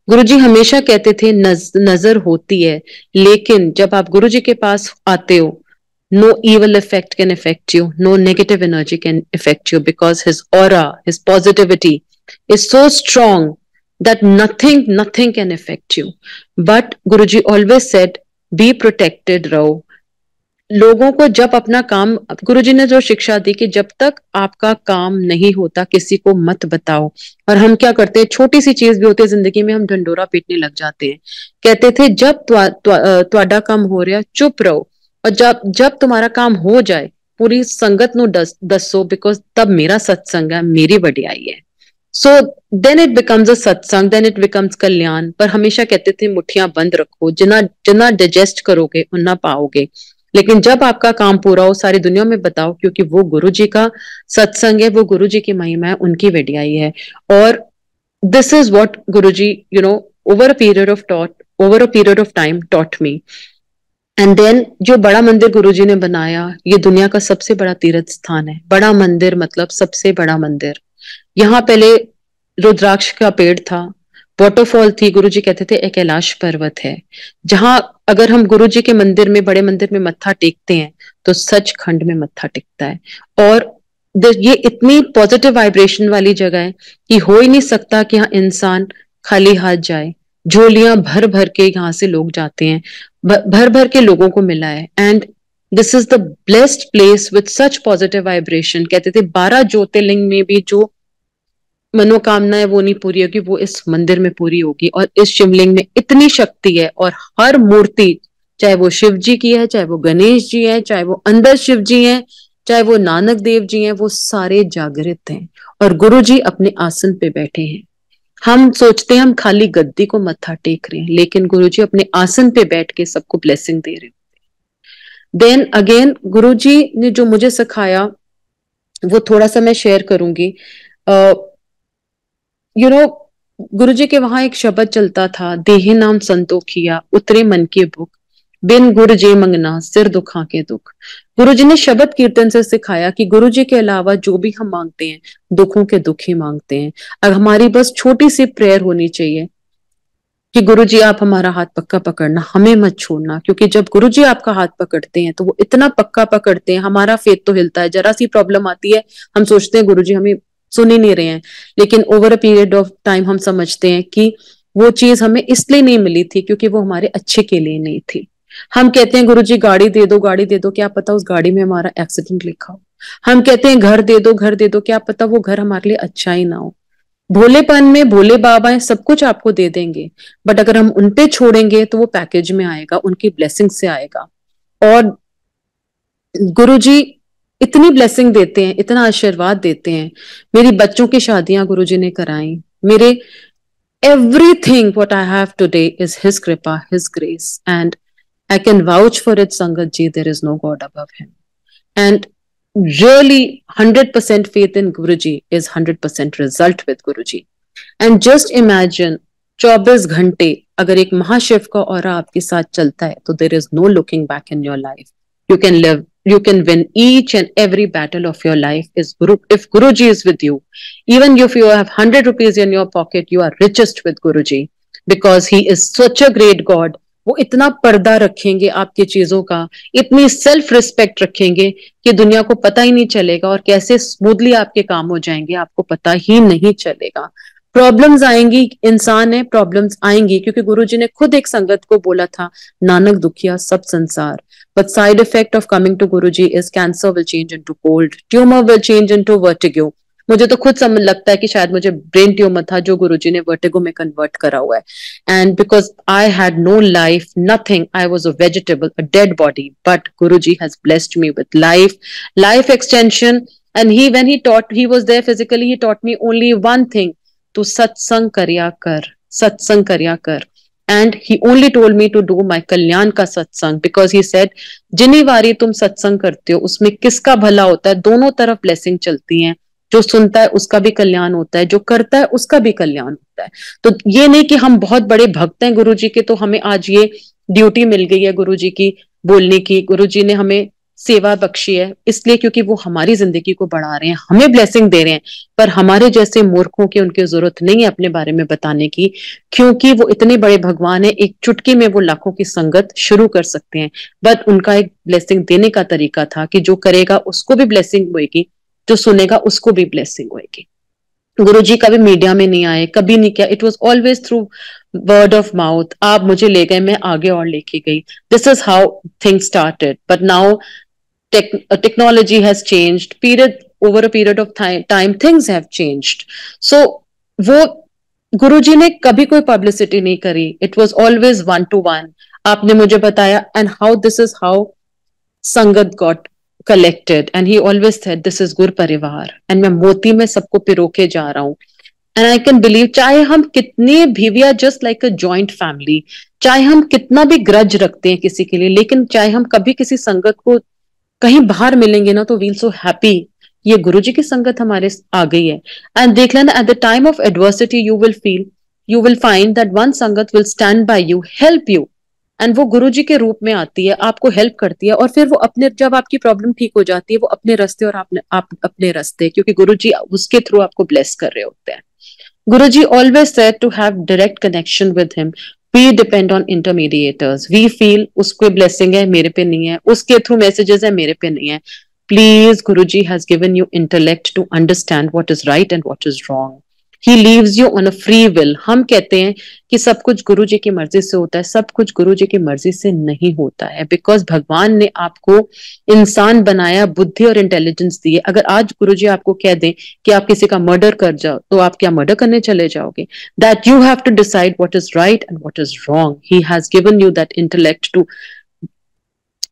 गुरुजी हमेशा कहते थे नजर होती है, लेकिन जब आप गुरुजी के पास आते हो, no evil effect can affect you, no negative energy can affect you, because his aura, his positivity is so strong that nothing can affect you. But Guruji always said, be protected रहो. लोगों को जब अपना काम, गुरुजी ने जो शिक्षा दी कि जब तक आपका काम नहीं होता किसी को मत बताओ. और हम क्या करते हैं, छोटी सी चीज भी होती है जिंदगी में, हम ढंडोरा पीटने लग जाते हैं. कहते थे जब ਤੁਹਾਡਾ काम हो रहा चुप रहो, और जब तुम्हारा काम हो जाए पूरी संगत ਨੂੰ ਦੱਸੋ, बिकॉज तब मेरा सत्संग है, मेरी वडियाई है. So then it becomes a satsang, then it becomes कल्याण. पर हमेशा कहते थे मुट्ठियां बंद रखो, जितना डिजेस्ट करोगे उतना पाओगे. लेकिन जब आपका काम पूरा हो सारी दुनिया में बताओ, क्योंकि वो गुरुजी का सत्संग है, वो गुरुजी की महिमा है, उनकी वडियाई है. और this is what Guruji over a period of time taught me. And then जो बड़ा मंदिर गुरुजी ने बनाया, ये दुनिया का सबसे बड़ा तीर्थ स्थान है. बड़ा मंदिर मतलब सबसे बड़ा मंदिर. यहाँ पहले रुद्राक्ष का पेड़ था, वाटरफॉल थी. गुरुजी कहते थे एक कैलाश पर्वत है, जहां अगर हम गुरुजी के मंदिर में, बड़े मंदिर में मत्था टेकते हैं तो सचखंड में मत्था टेकता है. और ये इतनी पॉजिटिव वाइब्रेशन वाली जगह है कि हो ही नहीं सकता कि यहाँ इंसान खाली हाथ जाए. झोलियां भर भर के यहाँ से लोग जाते हैं, भर भर के लोगों को मिला है. And this is the blessed place with such positive vibration. कहते थे 12 ज्योतिर्लिंग में भी जो मनोकामना है वो नहीं पूरी होगी, वो इस मंदिर में पूरी होगी. और इस शिवलिंग में इतनी शक्ति है, और हर मूर्ति, चाहे वो शिव जी की है, चाहे वो गणेश जी है, चाहे वो अंदर शिव जी हैं, चाहे वो नानक देव जी हैं, वो सारे जागृत हैं और गुरु जी अपने आसन पे बैठे हैं. हम सोचते हैं हम खाली गद्दी को मत्था टेक रहे हैं, लेकिन गुरु जी अपने आसन पे बैठ के सबको ब्लेसिंग दे रहे हैं. देन अगेन गुरु जी ने जो मुझे सिखाया वो थोड़ा सा मैं शेयर करूंगी. गुरु जी के वहां एक शब्द चलता था, देहे नाम संतोखिया उतरे मन के भूख, बिन गुरु जी मंगना सिर दुखा के दुख. गुरु जी ने शब्द कीर्तन से सिखाया कि गुरु जी के अलावा जो भी हम मांगते हैं दुखों के दुख ही मांगते हैं. अब हमारी बस छोटी सी प्रेयर होनी चाहिए कि गुरु जी आप हमारा हाथ पक्का पकड़ना, हमें मत छोड़ना. क्योंकि जब गुरु जी आपका हाथ पकड़ते हैं तो वो इतना पक्का पकड़ते हैं, हमारा फेथ तो हिलता है. जरा सी प्रॉब्लम आती है हम सोचते हैं गुरु जी हमें सुन ही नहीं रहे हैं। लेकिन over a period of time हम समझते हैं कि वो चीज हमें इसलिए नहीं मिली थी क्योंकि वो हमारे अच्छे के लिए नहीं थी। हम कहते हैं गुरुजी गाड़ी दे दो, गाड़ी दे दो, क्या पता उस गाड़ी में हमारा एक्सीडेंट लिखा हो। हम कहते हैं घर दे दो, घर दे दो, क्या पता वो घर हमारे लिए अच्छा ही ना हो। भोलेपन में भोले बाबा है, सब कुछ आपको दे देंगे, बट अगर हम उनपे छोड़ेंगे तो वो पैकेज में आएगा, उनकी ब्लेसिंग से आएगा। और गुरुजी इतनी ब्लेसिंग देते हैं, इतना आशीर्वाद देते हैं। मेरी बच्चों की शादियां गुरुजी ने कराई, मेरे everything what I have today is his kripa, his grace, and I can vouch for it, Sangat ji, there is no God above him. And really 100% faith in Guruji is 100% result with Guruji. And just imagine 24 घंटे अगर एक महाशिव का aura आपके साथ चलता है तो there is no looking back in your life. You can live, you can win each and every battle of your life is Guru. If Guruji is with you, even if you have 100 rupees in your pocket, you are richest with Guruji because he is such a great God. वो इतना पर्दा रखेंगे आपकी चीजों का, इतनी self respect रखेंगे कि दुनिया को पता ही नहीं चलेगा और कैसे स्मूथली आपके काम हो जाएंगे आपको पता ही नहीं चलेगा। प्रॉब्लम्स आएंगी, इंसान है, प्रॉब्लम्स आएंगी, क्योंकि गुरुजी ने खुद एक संगत को बोला था, नानक दुखिया सब संसार। But side effect of coming to Guruji is cancer will change into cold, tumour will change into vertigo. मुझे तो खुद समझ लगता है कि शायद मुझे ब्रेन ट्यूमर था जो गुरुजी ने वर्टिगो में कन्वर्ट करा हुआ है। And because I had no life, nothing, I was a vegetable, a dead body, but Guruji has blessed me with life, life extension. And he when he taught, he was there physically, he taught me only one thing, तू सत्संग करिया कर, सत्संग करिया कर। And he only told me to do my कल्याण का सत्संग, बिकॉज ही सेड जिन्हीं बारी तुम सत्संग करते हो उसमें किसका भला होता है, दोनों तरफ ब्लेसिंग चलती है, जो सुनता है उसका भी कल्याण होता है, जो करता है उसका भी कल्याण होता है। तो ये नहीं कि हम बहुत बड़े भक्त हैं गुरु जी के तो हमें आज ये ड्यूटी मिल गई है गुरु जी की बोलने की, गुरु जी ने हमें सेवा बख्शी है इसलिए क्योंकि वो हमारी जिंदगी को बढ़ा रहे हैं, हमें ब्लेसिंग दे रहे हैं। पर हमारे जैसे मूर्खों की उनकी जरूरत नहीं है अपने बारे में बताने की, क्योंकि वो इतने बड़े भगवान है, एक चुटकी में वो लाखों की संगत शुरू कर सकते हैं। बट उनका एक ब्लेसिंग देने का तरीका था कि जो करेगा उसको भी ब्लेसिंग होगी, जो सुनेगा उसको भी ब्लेसिंग होगी। गुरु जी कभी मीडिया में नहीं आए, कभी नहीं किया, it was always through word of mouth. आप मुझे ले गए, मैं आगे और लेके गई, this is how things started. But now technology has changed, over a period of time things have changed. So वो गुरुजी ने कभी कोई पब्लिसिटी नहीं करी, it was always one to one. आपने मुझे बताया and how this is how sangat got collected, and he always said this is guru parivar, and मैं मोती में सबको पिरो के जा रहा हूँ। एंड आई कैन बिलीव, चाहे हम कितने भी, we are just like a joint family, चाहे हम कितना भी ग्रज रखते हैं किसी के लिए, लेकिन चाहे हम कभी किसी संगत को कहीं बाहर मिलेंगे ना तो वील सो हैप्पी, ये गुरुजी की संगत हमारे आ गई है। एंड देख लेना, at the time of adversity you will find that one sangat will stand by you, help you, and वो गुरुजी के रूप में आती है, आपको हेल्प करती है, और फिर वो अपने, जब आपकी प्रॉब्लम ठीक हो जाती है, वो अपने रास्ते और आप अपने रास्ते, क्योंकि गुरुजी उसके थ्रू आपको ब्लेस कर रहे होते हैं। गुरुजी always said to have direct connection with him. We depend on intermediators. We feel उसके blessing है, मेरे पे नहीं है, उसके through messages है, मेरे पे नहीं है। Please, Guruji has given you intellect to understand what is right and what is wrong. He leaves you on a free will. हम कहते हैं कि सब कुछ गुरु जी की मर्जी से होता है, सब कुछ गुरु जी की मर्जी से नहीं होता है, बिकॉज भगवान ने आपको इंसान बनाया, बुद्धि और इंटेलिजेंस दी है। अगर आज गुरु जी आपको कह दें कि आप किसी का मर्डर कर जाओ, तो आप क्या मर्डर करने चले जाओगे? That you have to decide what is right and what is wrong. He has given you that intellect to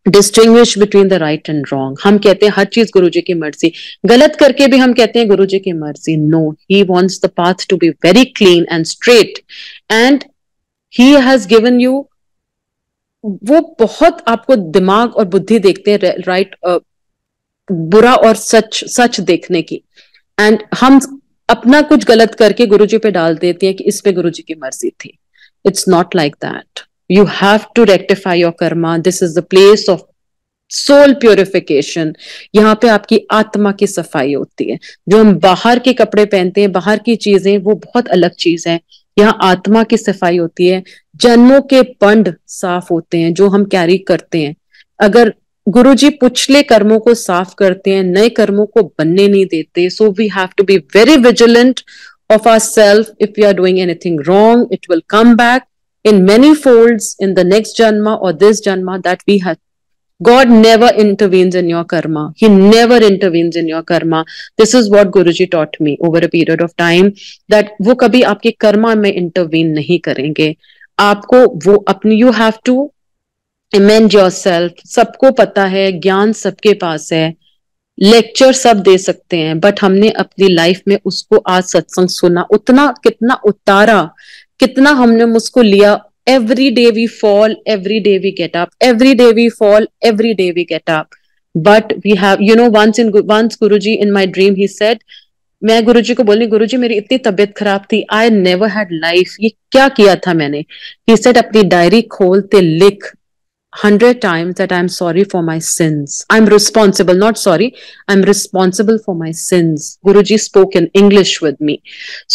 distinguish between the right and wrong. हम कहते हैं हर चीज गुरुजी की मर्जी, गलत करके भी हम कहते हैं गुरुजी की मर्जी। No, he wants the path to be very clean and straight, and he has given you, वो बहुत आपको दिमाग और बुद्धि देखते हैं, राइट, बुरा और सच देखने की। एंड हम अपना कुछ गलत करके गुरुजी पे डाल देते हैं कि इस पे गुरुजी की मर्जी थी। It's not like that. You have to rectify your karma. This is the place of soul purification. यहाँ पे आपकी आत्मा की सफाई होती है। जो हम बाहर के कपड़े पहनते हैं, बाहर की चीजें, वो बहुत अलग चीज है। यहाँ आत्मा की सफाई होती है, जन्मों के पंड साफ होते हैं जो हम कैरी करते हैं। अगर गुरुजी पिछले कर्मों को साफ करते हैं, नए कर्मों को बनने नहीं देते. So we have to be very vigilant of ourselves. If we are doing anything wrong, it will come back in many folds in the next janma or this janma that we have. God never intervenes in your karma. He never intervenes in your karma. This is what Guruji taught me over a period of time, that वो कभी आपके कर्मा में intervene नहीं करेंगे. आपको वो अपनी, you have to amend yourself. सबको पता है, ज्ञान सबके पास है, लेक्चर सब दे सकते हैं, बट हमने अपनी लाइफ में उसको आज सत्संग सुना, उतना कितना उतारा, कितना हमने उसको लिया. Every day we fall, every day we get up, every day we fall, every day we get up. But we have, you know, once Guruji in my dream he said, मैं गुरुजी को बोली, गुरुजी मेरी इतनी तबीयत खराब थी, आई नेवर हैड लाइफ, ये क्या किया था मैंने. ही सेड अपनी डायरी खोलते लिख 100 times that I'm sorry for my sins. I'm responsible, not sorry. I'm responsible for my sins. Guruji spoke in English with me.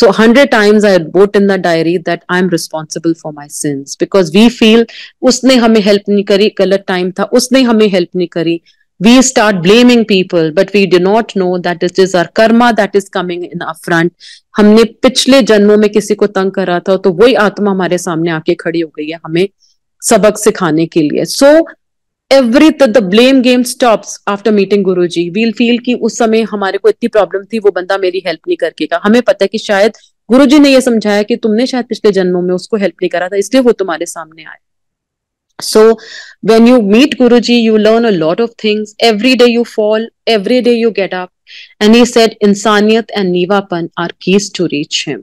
So 100 times I wrote in the diary that I'm responsible for my sins, because we feel उसने हमें help नहीं करी, गलत time था, उसने हमें help नहीं करी. We start blaming people, but we do not know that it is our karma that is coming in our front. हमने पिछले जन्मों में किसी को तंग करा था, तो वही आत्मा हमारे सामने आके खड़ी हो गई है हमें सबक सिखाने के लिए. So every the blame game stops after meeting Guruji. We'll feel कि उस समय हमारे को इतनी प्रॉब्लम थी, वो बंदा मेरी हेल्प नहीं करकेगा. हमें पता है कि शायद गुरुजी ने ये समझाया कि तुमने शायद पिछले जन्मों में उसको हेल्प नहीं करा था, इसलिए वो तुम्हारे सामने आए. So when you meet Guruji, you learn a lot of things. Every day you fall, every day you get up. And he said, इंसानियत and नीवापन are keys to reach him.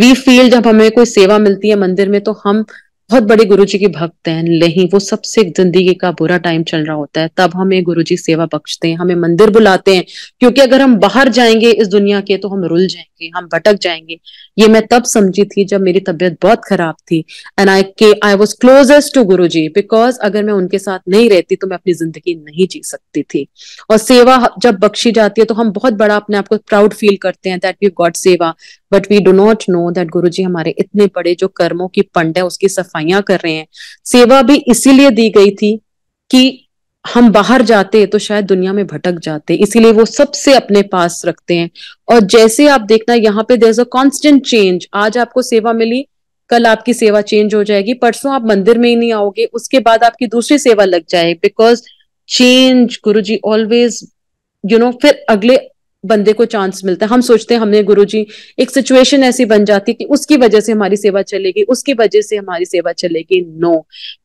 We feel जब हमें कोई सेवा मिलती है मंदिर में, तो हम बहुत बड़े गुरुजी के भक्त हैं. नहीं, वो सबसे जिंदगी का बुरा टाइम चल रहा होता है, तब हमें गुरुजी सेवा बख्शते हैं, हमें मंदिर बुलाते हैं. क्योंकि अगर हम बाहर जाएंगे इस दुनिया के, तो हम रुल जाएंगे, हम भटक जाएंगे. ये मैं तब समझी थी जब मेरी तबीयत बहुत खराब थी. And I was closest to Guruji, because अगर मैं उनके साथ नहीं रहती तो मैं अपनी जिंदगी नहीं जी सकती थी. और सेवा जब बख्शी जाती है तो हम बहुत बड़ा अपने आप को प्राउड फील करते हैं that we got seva. But we do not know that Guruji हमारे इतने बड़े जो कर्मों की पंड है उसकी सफाइयां कर रहे हैं. सेवा भी इसीलिए दी गई थी कि हम बाहर जाते तो शायद दुनिया में भटक जाते, इसीलिए वो सबसे अपने पास रखते हैं. और जैसे आप देखना यहाँ पे there is a constant change. आज आपको सेवा मिली, कल आपकी सेवा चेंज हो जाएगी, परसों आप मंदिर में ही नहीं आओगे, उसके बाद आपकी दूसरी सेवा लग जाए. Because change, Guruji always, you know, फिर अगले बंदे को चांस मिलता है. हम सोचते हैं हमने गुरुजी, एक सिचुएशन ऐसी बन जाती है कि उसकी वजह से हमारी सेवा चलेगी, उसकी वजह से हमारी सेवा चलेगी. No,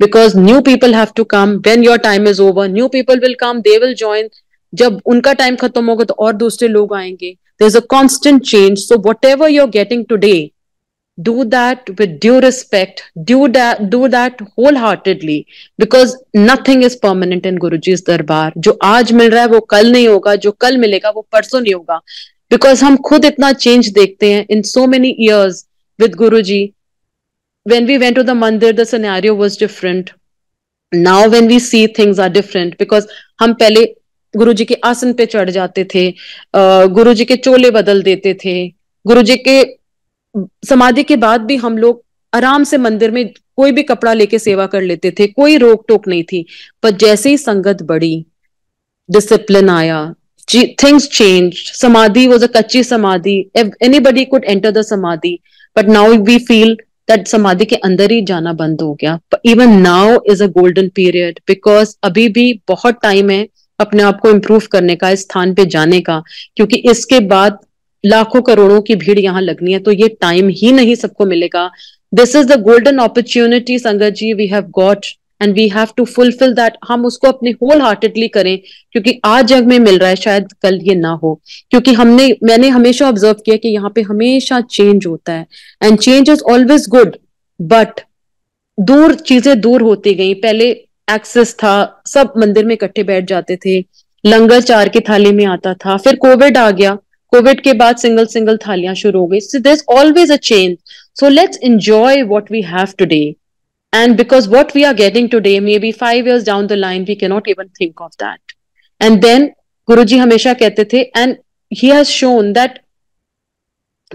because new people have to come. When your time is over, new people will come, they will join. जब उनका टाइम खत्म होगा तो और दूसरे लोग आएंगे. There is a constant change. So whatever you are getting today, do that with due respect, do that wholeheartedly, because nothing is permanent in Guruji's darbar. जो आज मिल रहा है वो कल नहीं होगा, जो कल मिलेगा वो परसों नहीं होगा. Because हम खुद इतना change देखते हैं in so many years with Guruji. When we went to the mandir, the scenario was different. Now when we see, things are different, because हम पहले गुरुजी के आसन पे चढ़ जाते थे, गुरुजी के चोले बदल देते थे, गुरुजी के समाधि के बाद भी हम लोग आराम से मंदिर में कोई भी कपड़ा लेके सेवा कर लेते थे, कोई रोक टोक नहीं थी. पर जैसे ही संगत बढ़ी, डिसिप्लिन आया, things change. Samadhi was a कच्ची samadhi, anybody could enter the samadhi, but now we feel that समाधि के अंदर ही जाना बंद हो गया. Even now is a golden period, because अभी भी बहुत टाइम है अपने आप को इम्प्रूव करने का, इस स्थान पे जाने का. क्योंकि इसके बाद लाखों करोड़ों की भीड़ यहाँ लगनी है, तो ये टाइम ही नहीं सबको मिलेगा. This is the golden opportunity sangat ji we have got, and we have to fulfil that. हम उसको अपने होल हार्टेडली करें, क्योंकि आज जग में मिल रहा है, शायद कल ये ना हो. क्योंकि मैंने हमेशा ऑब्जर्व किया कि यहाँ पे हमेशा चेंज होता है, and change is always good. But चीजें दूर होती गई. पहले एक्सेस था, सब मंदिर में इकट्ठे बैठ जाते थे, लंगर 4 की थाली में आता था. फिर कोविड आ गया, कोविड के बाद सिंगल थालियां शुरू हो गई. So there's always a change. So let's enjoy what we have today. And because what we are getting today, maybe 5 years down the line, we cannot even think of that. And then Guruji हमेशा कहते थे, and he has shown that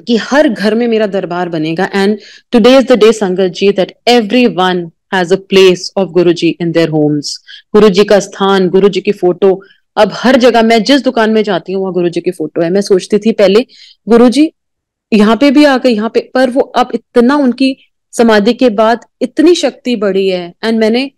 कि हर घर में मेरा दरबार बनेगा. And today is the day, संगत जी, that everyone has a place of Guruji in their homes. Guruji का स्थान, गुरुजी की फोटो, अब हर जगह मैं जिस दुकान में जाती हूँ वहां गुरुजी की फोटो है. मैं सोचती थी पहले गुरुजी यहाँ पे भी आ गए, यहाँ पे, पर वो अब इतना उनकी समाधि के बाद इतनी शक्ति बढ़ी है. एंड मैंने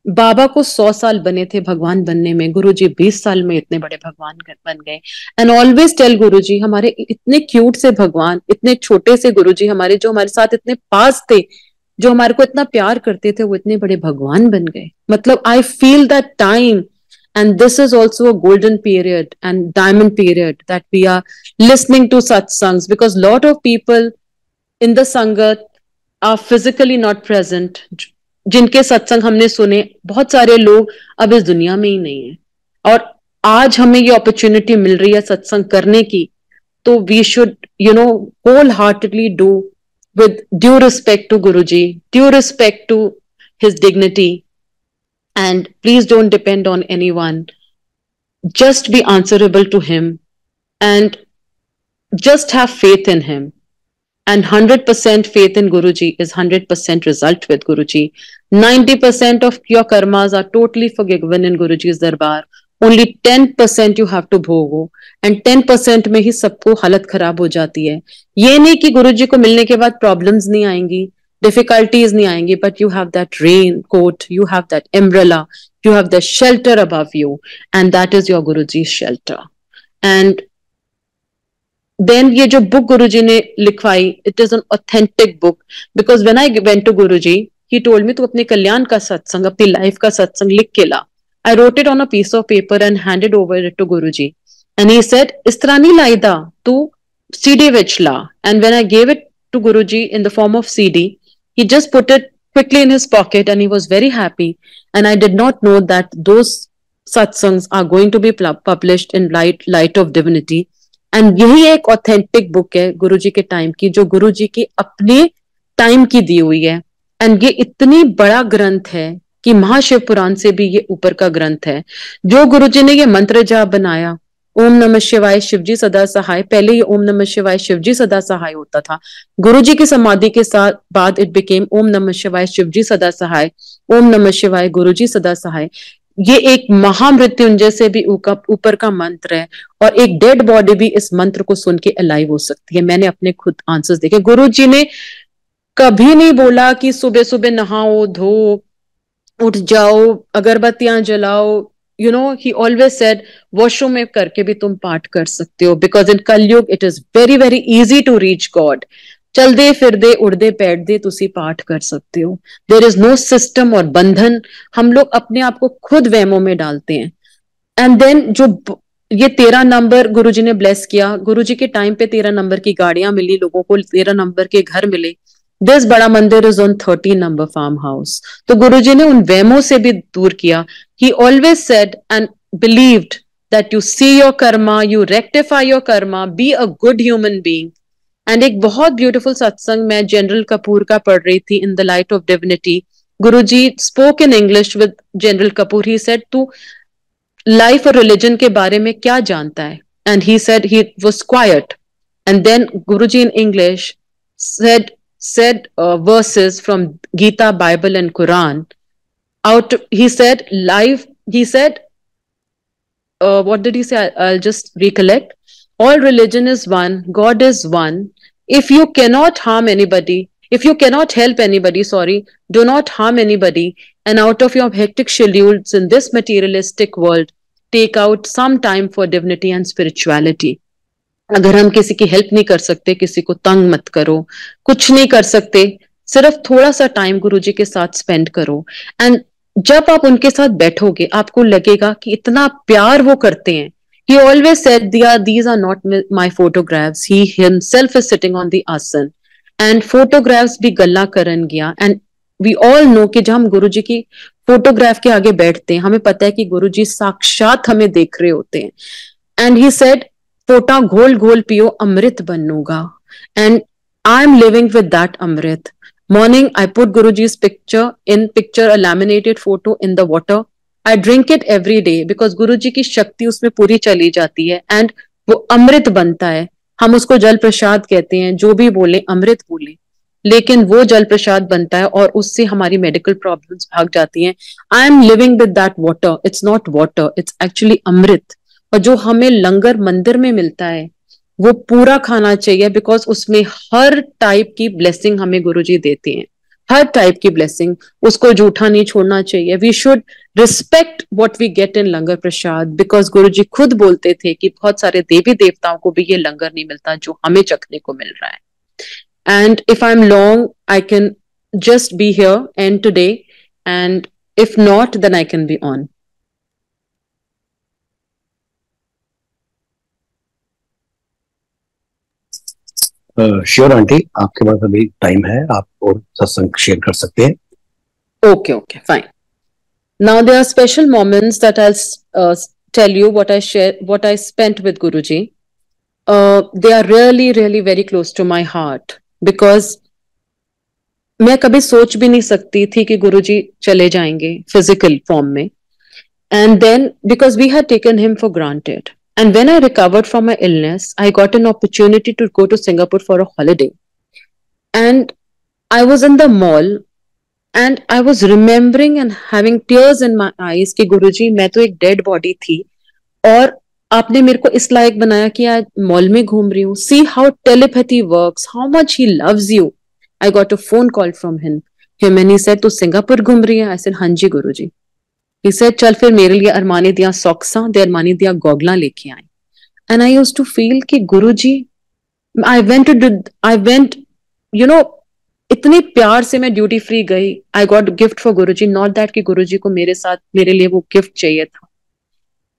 बाबा को 100 साल बने थे भगवान बनने में, गुरुजी 20 साल में इतने बड़े भगवान बन गए. एंड ऑलवेज टेल गुरुजी, हमारे इतने क्यूट से भगवान, इतने छोटे से गुरुजी हमारे, जो हमारे साथ इतने पास थे, जो हमारे को इतना प्यार करते थे, वो इतने बड़े भगवान बन गए. मतलब I feel that time, and this is also a golden period and diamond period that we are listening to satsangs, because lot of people in the sangat are physically not present. जिनके सत्संग हमने सुने, बहुत सारे लोग अब इस दुनिया में ही नहीं है, और आज हमें ये अपॉर्चुनिटी मिल रही है सत्संग करने की, तो we should, wholeheartedly do with due respect to Guruji, due respect to his dignity, and please don't depend on anyone. Just be answerable to him and just have faith in him. And 100% faith in Guruji is 100% result with Guruji. 90% of your karmas are totally forgiven in Guruji's darbar. Only 10% you have to bhogo, and 10% में ही सबको हालत खराब हो जाती है. ये नहीं कि गुरुजी को मिलने के बाद प्रॉब्लम्स नहीं आएंगी, difficulties नहीं आएंगी, but you have that raincoat, you have that umbrella, you have the shelter above you, and that is your Guruji's shelter. And then ये जो book गुरुजी ने लिखवाई, it is an authentic book, because when I went to Guruji, he told me, तू अपने कल्याण का सत्संग, अपनी life का सत्संग लिख के ला. I wrote it on a piece of paper and handed over it to Guruji, and he said, इस तरह नहीं लाइदा, तू CD which La. And when I gave it to Guruji in the form of CD, he just put it quickly in his pocket and he was very happy. And I did not know that those satsangs are going to be published in Light of Divinity. And यही एक authentic book है गुरुजी के time की, जो गुरुजी की अपने time की दी हुई है. एंड ये इतनी बड़ा ग्रंथ है कि महाशिव पुराण से भी ये ऊपर का ग्रंथ है. जो गुरुजी ने ये मंत्र जाप बनाया, ओम नमः शिवाय शिवजी सदा सहाय, पहले ये ओम नमः शिवाय शिवजी सदा सहाय होता था. गुरुजी की समाधि के साथ बाद इट बिकेम ओम नमः शिवाय शिवजी सदा सहाय, ओम नमः शिवाय गुरुजी सदा सहाय. ये एक महामृत्युंजय से भी ऊपर का मंत्र है, और एक डेड बॉडी भी इस मंत्र को सुन के अलाइव हो सकती है. मैंने अपने खुद आंसर्स देखे. गुरुजी ने कभी नहीं बोला कि सुबह सुबह नहाओ, धो, उठ जाओ, अगरबत्तियां जलाओ. He always said, वॉशरूम में करके भी तुम पाठ कर सकते हो, because in कलयुग it is very very easy to reach God. चलदे फिरदे उड़दे बैठदे तुसी पाठ कर सकते हो. There is no system और बंधन. हम लोग अपने आप को खुद वहमों में डालते हैं. एंड देन जो ये 13 नंबर गुरुजी ने ब्लेस किया, गुरुजी के टाइम पे 13 नंबर की गाड़ियां मिली लोगों को, 13 नंबर के घर मिले. This Bada Mandir is on 13 number farm house. तो गुरुजी ने उन वहमों से भी दूर किया. He always said and believed that you see your karma, you rectify your karma, be a good human being. And एक बहुत ब्यूटीफुल सत्संग मैं जनरल कपूर का पढ़ रही थी in the Light of Divinity. Guruji spoke in English with general Kapoor. He said, तू life और रिलीजन के बारे में क्या जानता है? And he said he was quiet. And then Guruji in English said verses from Gita, Bible and Quran. He said life, he said, what did he say? I'll just recollect. All religion is one, God is one. If you cannot harm anybody, if you cannot help anybody, do not harm anybody, and out of your hectic schedules in this materialistic world, take out some time for divinity and spirituality. अगर हम किसी की help नहीं कर सकते, किसी को तंग मत करो, कुछ नहीं कर सकते, सिर्फ थोड़ा सा टाइम गुरुजी के साथ स्पेंड करो. एंड जब आप उनके साथ बैठोगे आपको लगेगा कि इतना प्यार वो करते हैं. He always said, these are not my photographs. He himself is sitting on the asan. And photographs भी गल्ला करन गया. And we all know कि जब हम गुरुजी की फोटोग्राफ के आगे बैठते हैं, हमें पता है कि गुरुजी साक्षात हमें देख रहे होते हैं. And he said, पोटा घोल घोल पियो अमृत बनूंगा. And I'm living with that amrit. Morning, I put Guruji's picture, a laminated photo in the water. I drink it every day because Guruji की शक्ति उसमें पूरी चली जाती है and वो अमृत बनता है. हम उसको जल प्रसाद कहते हैं. जो भी बोले अमृत बोले. लेकिन वो जल प्रसाद बनता है और उससे हमारी मेडिकल प्रॉब्लम्स भाग जाती हैं. I am living with that water. It's not water, it's actually amrit. और जो हमें लंगर मंदिर में मिलता है वो पूरा खाना चाहिए, बिकॉज उसमें हर टाइप की ब्लेसिंग हमें गुरुजी देते हैं, हर टाइप की ब्लेसिंग. उसको जूठा नहीं छोड़ना चाहिए. We should respect what we get in langar prasad, because Guruji खुद बोलते थे कि बहुत सारे देवी देवताओं को भी ये लंगर नहीं मिलता जो हमें चखने को मिल रहा है. And if I'm long, I can just be here and today. And if not, then I can be on. Sure aunty, आपके पास अभी टाइम है, आप और सत्संग शेयर कर सकते हैं. Okay, fine. Now there are special moments that I'll tell you what I spent with Guruji. They are really, really very close to my heart, because मैं कभी सोच भी नहीं सकती थी कि गुरुजी चले जाएंगे फिजिकल फॉर्म में. And then, because we had taken him for granted. And when I recovered from my illness, I got an opportunity to go to Singapore for a holiday. And I was in the mall and I was remembering and having tears in my eyes कि गुरुजी मैं तो एक dead body थी और आपने मेरे को इस लायक बनाया कि आज मॉल में घूम रही हूँ. See how telepathy works, how much he loves you. I got a phone call from him. And he said, तू सिंगापुर घूम रही है? I said, हाँ जी गुरुजी. He said, चल फिर मेरे लिए अरमानी दिया सॉक्सा दे, अरमानी दिया गोगला लेके आए. And I used to feel कि गुरुजी, I went, you know, इतने प्यार से मैं ड्यूटी फ्री गई. I got gift for Guruji, not that कि गुरुजी को मेरे साथ मेरे लिए वो गिफ्ट चाहिए था.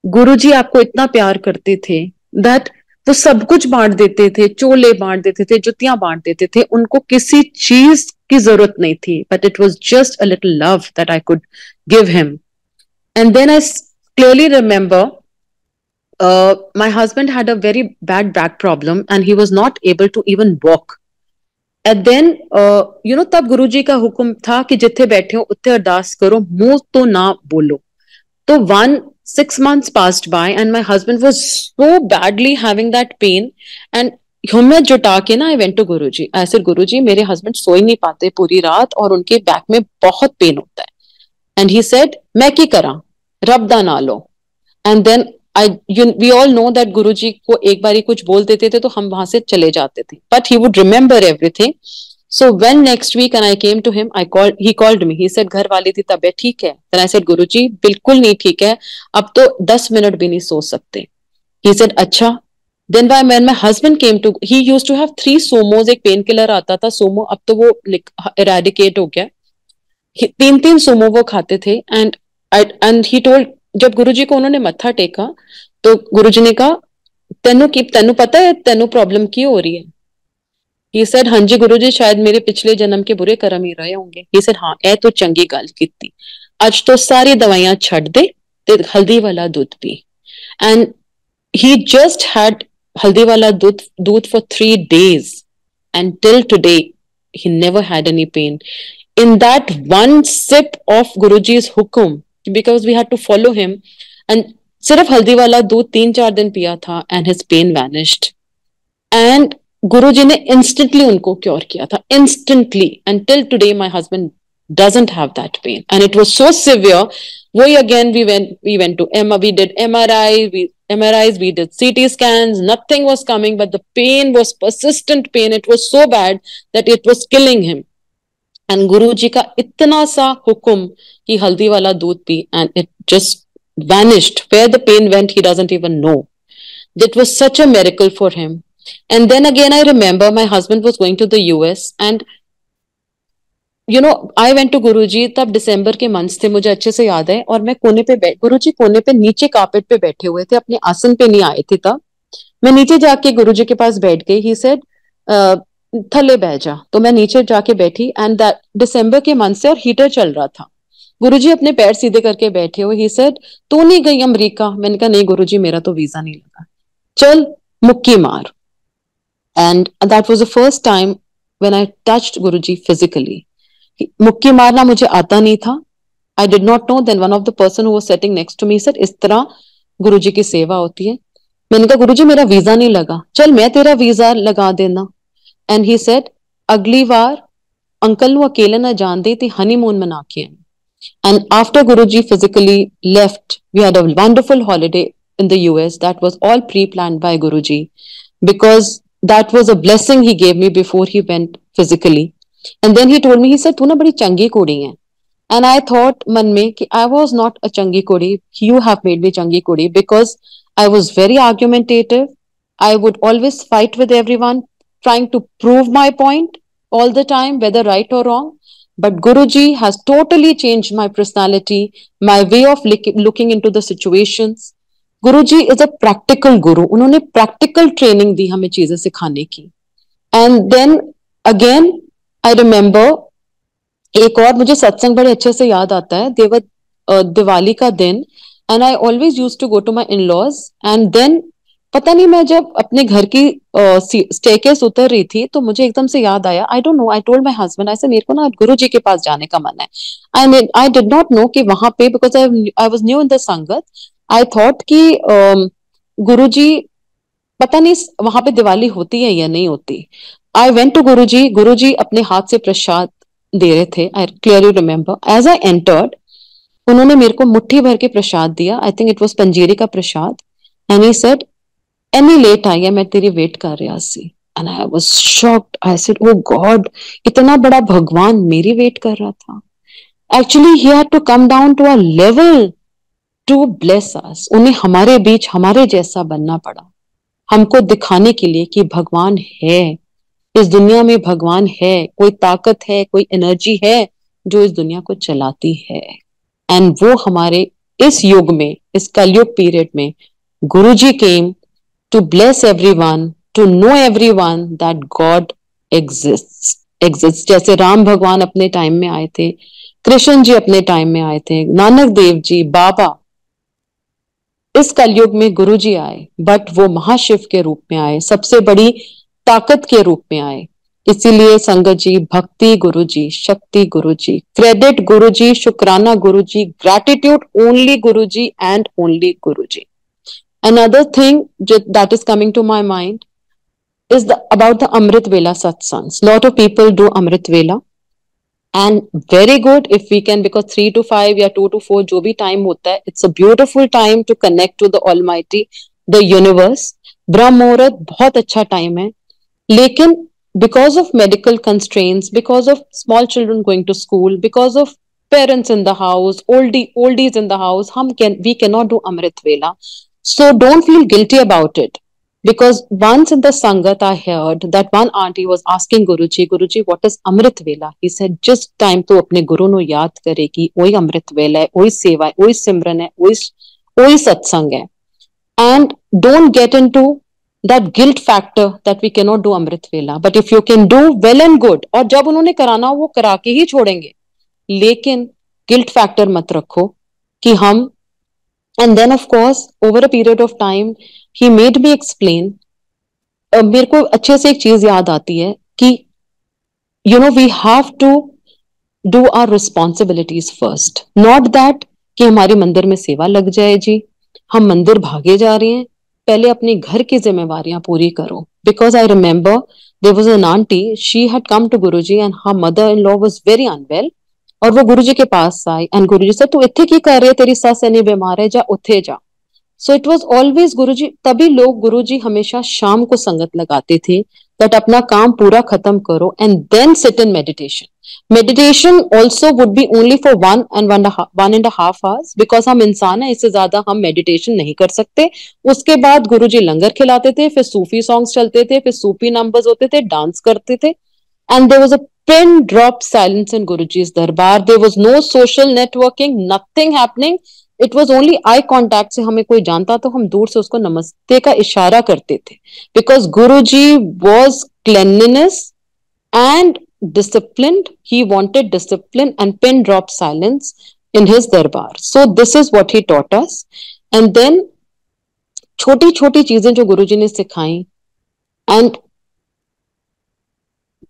गुरुजी आपको इतना प्यार करते थे दैट वो सब कुछ बांट देते थे, चोले बांट देते थे, जुतियां बांट देते थे. उनको किसी चीज की जरूरत नहीं थी, but it was just a little love that I could give him. And then I clearly remember my husband had a very bad back problem and he was not able to even walk. And then, you know, तब गुरुजी का हुक्म था कि जिथे बैठे हो उत्थे अरदास करो, मुंह तो ना बोलो. तो 6 months passed by and my husband was so badly having that pain. And हिम्मत जुटा के ना I went to Guruji. I said, गुरुजी मेरे हस्बैंड सो ही नहीं पाते पूरी रात और उनके बैक में बहुत पेन होता है. And he said, मैं की करा, रब दा ना लो. And then we all know that गुरुजी को एक बारी कुछ बोल देते थे तो हम वहां से चले जाते थे. But he would remember everything. So when next week and I came to him, he called me. He said, घर वाली थी तबीयत ठीक है? Then I said, गुरुजी बिल्कुल नहीं ठीक है, अब तो 10 मिनट भी नहीं सो सकते. He said, अच्छा. Then when my husband came to, he used to have 3 somos. एक पेन किलर आता था सोमो, अब तो वो eradicate हो गया. 3 सोमो वो खाते थे. And he told, जब गुरुजी को उन्होंने मत्था टेका तो गुरुजी ने कहा, तेनू पता है तेनू प्रॉब्लम की हो रही है? He said, हाँ जी गुरुजी, शायद मेरे पिछले जन्म के बुरे कर्म ही रहे होंगे. He said, हाँ ए तो चंगी गल कीती, आज तो सारी दवाइयां छड़ दे ते हल्दी वाला दूध P. And he just had haldi wala doodh for 3 days and till today he never had any pain. In that one sip of Guruji's hukum, because we had to follow him, and sirf haldi wala doodh 3-4 दिन पिया था and his pain vanished. And Guruji ने instantly उनको cure किया था, instantly. And till today my husband doesn't have that pain, and it was so severe. We went to Emma, we did MRIs, we did CT scans, nothing was coming, but the pain was persistent pain. It was so bad that it was killing him. And Guruji का इतना सा हुक्म कि हल्दी वाला दूध P, and it just vanished. Where the pain went, he doesn't even know. That was such a miracle for him. And then again, I remember my husband was going to the US, and you know, I went to Guruji. तब दिसंबर के months थे, मुझे अच्छे से याद है. और मैं कोने पे गुरुजी कोने पे नीचे कार्पेट पे बैठे हुए थे, अपने आसन पे नहीं आए थे. तब मैं नीचे जाके गुरुजी के पास बैठ गई. ही सेड थले बैठ जा. तो मैं नीचे जाके बैठी. एंड दिसंबर के मंथ से और हीटर चल रहा था. गुरुजी अपने पैर सीधे करके बैठे हुए. ही सेड तू नहीं गई अमेरिका? मैंने कहा नहीं गुरुजी, मेरा तो वीजा नहीं लगा, चल मुक्की मार. And that was the first time when I touched Guruji physically. मुक्की मारना मुझे आता नहीं था. I did not know. Then one of the person who was sitting next to me said, इस तरह गुरुजी की सेवा होती है. मैंने कहा गुरुजी मेरा वीजा नहीं लगा, चल मैं तेरा वीजा लगा देना. एंड ही सेड, अगली बार अंकल वो अकेले ना जान दे थे हनीमून मना के आए. And after Guruji physically left, we had a wonderful holiday in the US that was all pre-planned by Guruji because that was a blessing he gave me before he went physically. And then he told me, he said, "तू ना बड़ी चंगी कुड़ी है." And I thought मन में कि I was not a चंगी कुड़ी. You have made me चंगी कुड़ी because I was very argumentative. I would always fight with everyone, trying to prove my point all the time, whether right or wrong. But Guruji has totally changed my personality, my way of looking into the situations. Guruji is a practical guru. उन्होंने practical training दी हमें चीजें सिखाने की. And then again, I remember एक और मुझे सत्संग बड़े अच्छे से याद आता है. देवर दिवाली का दिन, and I always use to go to my in laws. And then पता नहीं मैं जब अपने घर की स्टेकेस उतर रही थी तो मुझे एकदम से याद आया. I don't know, I told my husband, ऐसे मेरे को ना गुरु जी के पास जाने का मन है. आई डिड नॉट नो कि वहां पे, because I was new in the संगत, आई थॉट कि गुरु जी पता नहीं वहां पे दिवाली होती है या नहीं होती. आई वेंट टू गुरु जी अपने हाथ से प्रसाद दे रहे थे. I clearly remember as I entered, उन्होंने मेरे को मुट्ठी भर के प्रसाद दिया. आई थिंक इट वाज पंजीरी का प्रसाद. एंड ही सेड, एनी लेट आई है, मैं तेरी वेट कर रहा सी. And I was shocked. I said, oh God, इतना बड़ा भगवान मेरी वेट कर रहा था. Actually he had to come down to a level to bless us. उन्हें हमारे बीच हमारे जैसा बनना पड़ा हमको दिखाने के लिए कि भगवान है, इस दुनिया में भगवान है, कोई ताकत है, कोई एनर्जी है जो इस दुनिया को चलाती है. एंड वो हमारे इस युग में, इस कलयुग पीरियड में, Guruji came to bless everyone, to know everyone that God exist. जैसे राम भगवान अपने टाइम में आए थे, कृष्ण जी अपने टाइम में आए थे, नानक देव जी, बाबा. इस कलयुग में गुरुजी आए, बट वो महाशिव के रूप में आए, सबसे बड़ी ताकत के रूप में आए. इसीलिए संगत जी, भक्ति गुरुजी, शक्ति गुरुजी, क्रेडिट गुरुजी, शुक्राना Guruji, gratitude only Guruji and only Guruji. Another thing that is coming to my mind is about the Amrit Vela satsangs. Lot of people do Amrit Vela, and very good if we can, because 3 to 5 या 2 to 4 जो भी time होता है, it's a beautiful time to connect to the Almighty, the universe. ब्रह्म मुहूर्त बहुत अच्छा time है, लेकिन because of medical constraints, because of small children going to school, because of parents in the house, oldies in the house, we cannot do Amrit Vela. So don't feel guilty about it. Because once in the Sangat, I heard that one auntie was asking Guruji, what is Amrit Vela? He said, just time to apne Guru no yaad karegi, ohi Amrit Vela hai, ohi seva hai, ohi Simran hai, ohi satsang hai. And don't get into that guilt factor that we cannot do Amrit Vela. But if you can do, well and good. और जब उन्होंने कराना वो करा के ही छोड़ेंगे, लेकिन guilt factor मत रखो कि हम. And then of course over a period of time he made me explain. मेरे को अच्छे से एक चीज याद आती है कि we have to do our responsibilities first. Not that कि हमारे मंदिर में सेवा लग जाए जी, हम मंदिर भागे जा रहे हैं, पहले अपने घर की जिम्मेवारियां पूरी करो. Because I remember there was an auntie, she had come to Guruji and her mother-in-law was very unwell. और वो गुरुजी के पास आई एंड गुरुजी से, तू इत्थे की कर रही है, तेरी सास इतनी बीमार है, जा उठे जा. सो इट वाज ऑलवेज गुरुजी. तभी लोग गुरुजी हमेशा शाम को संगत लगाते थे, दैट अपना काम पूरा खत्म करो and then sit in meditation. Meditation also would be only for 1.5 hours, because हम इंसान है, इससे ज्यादा हम मेडिटेशन नहीं कर सकते. उसके बाद गुरुजी लंगर खिलाते थे, फिर सूफी सॉन्ग्स चलते थे, फिर सूफी नंबर्स होते थे, डांस करते थे. And there was a pin drop silence in Guruji's darbar. There was no social networking, nothing happening. It was only eye contact. से हमें कोई जानता तो हम दूर से उसको नमस्ते का इशारा करते थे. Because Guruji was cleanliness and disciplined. He wanted discipline and pin drop silence in his darbar. So this is what he taught us. And then छोटी छोटी चीजें जो गुरुजी ने सिखाई, and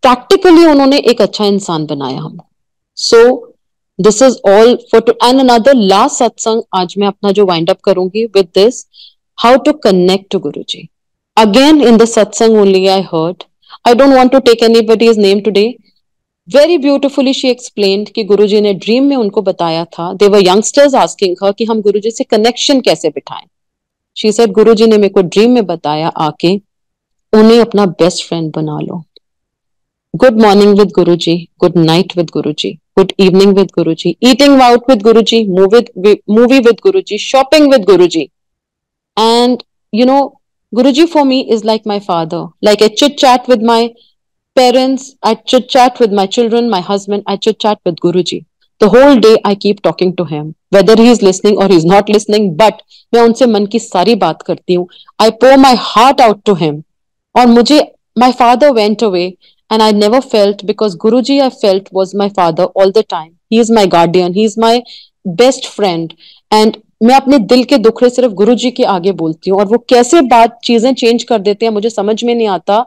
प्रैक्टिकली उन्होंने एक अच्छा इंसान बनाया हमको. So this is all for and another last satsang आज मैं अपना जो वाइंड अप करूंगी with this, how to connect to Guruji. Again in the satsang only I heard, I don't want to take anybody's name today, Very beautifully she explained कि गुरुजी ने dream में उनको बताया था. They were youngsters asking her कि हम गुरुजी से कनेक्शन कैसे बिठाएं. She said गुरुजी ने मेरे को ड्रीम में बताया आके उन्हें अपना बेस्ट फ्रेंड बना लो. Good morning with Guruji, good night with Guruji, good evening with Guruji, eating out with Guruji, movie with Guruji, shopping with Guruji. And you know, Guruji for me is like my father. Like I chit chat with my parents, I chit chat with my children, my husband, I chit chat with Guruji. The whole day I keep talking to him, whether he is listening or he's not listening, but मैं उनसे मन की सारी बात करती हूँ. I pour my heart out to him. और मुझे my father went away and I never felt, because Guruji I felt was my father all the time. He is my guardian, he is my best friend. And मैं अपने दिल के दुखड़े सिर्फ गुरुजी के आगे बोलती हूँ, और वो कैसे बात चीजें चेंज कर देते हैं मुझे समझ में नहीं आता.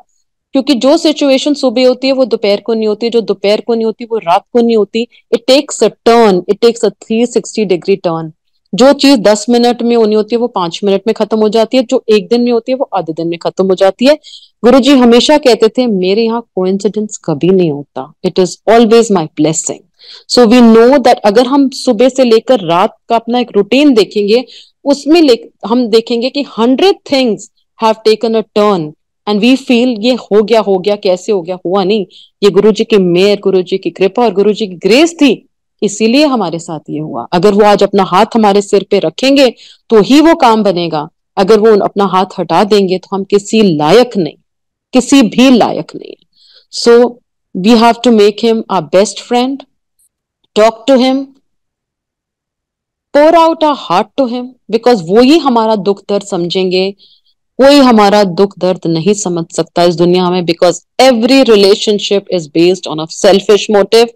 क्योंकि जो सिचुएशन सुबह होती है वो दोपहर को नहीं होती, जो दोपहर को नहीं होती वो रात को नहीं होती. It takes a turn, it takes a 360 degree turn. जो चीज 10 मिनट में होनी होती है वो 5 मिनट में खत्म हो जाती है, जो एक दिन में होती है वो आधे दिन में खत्म हो जाती है. गुरुजी हमेशा कहते थे मेरे यहाँ कोइंसिडेंस कभी नहीं होता, it is always my blessing. So we know that अगर हम सुबह से लेकर रात का अपना एक रूटीन देखेंगे, उसमें हम देखेंगे कि 100 things have taken a turn and we feel ये हो गया कैसे हो गया. हुआ नहीं, ये गुरुजी की मेहर, गुरुजी की कृपा और गुरुजी की ग्रेस थी, इसीलिए हमारे साथ ये हुआ. अगर वो आज अपना हाथ हमारे सिर पे रखेंगे तो ही वो काम बनेगा. अगर वो अपना हाथ हटा देंगे तो हम किसी लायक नहीं, किसी भी लायक नहीं. So we have to make him our best friend, talk to him, pour out our heart to him, because वो ही हमारा दुख दर्द समझेंगे. कोई हमारा दुख दर्द नहीं समझ सकता इस दुनिया में, because every relationship is based on a selfish motive,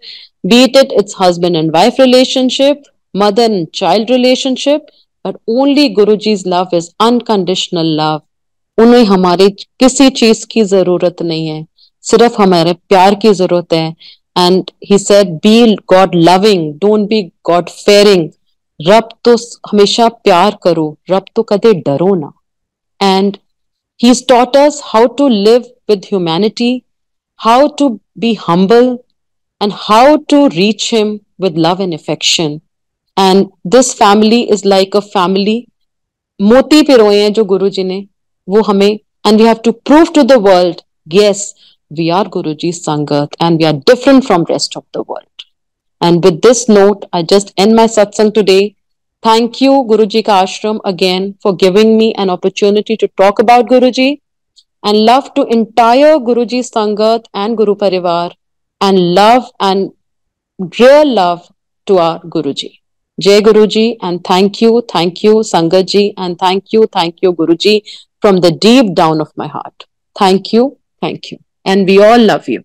be it it's husband and wife relationship, mother and child relationship, but only Guruji's love is unconditional love. उन्हें हमारी किसी चीज की जरूरत नहीं है, सिर्फ हमारे प्यार की जरूरत है. And he said, be God loving, don't be God fearing. रब तो हमेशा प्यार करो, रब तो कदे डरो ना. And he's taught us how to live with humanity, how to be humble, and how to reach him with love and affection. And this family is like a family. मोती पिरोए हैं जो गुरुजी ने, वो हमें, and we have to prove to the world, yes, we are Guruji's Sangat and we are different from rest of the world. And with this note, I just end my satsang today. Thank you, Guruji Ka Ashram, again for giving me an opportunity to talk about Guruji, and love to entire Guruji Sangat and Guru Parivar, and love and real love to our Guruji. Jai Guruji, and thank you Sangat ji, and thank you Guruji from the deep down of my heart. Thank you, and we all love you.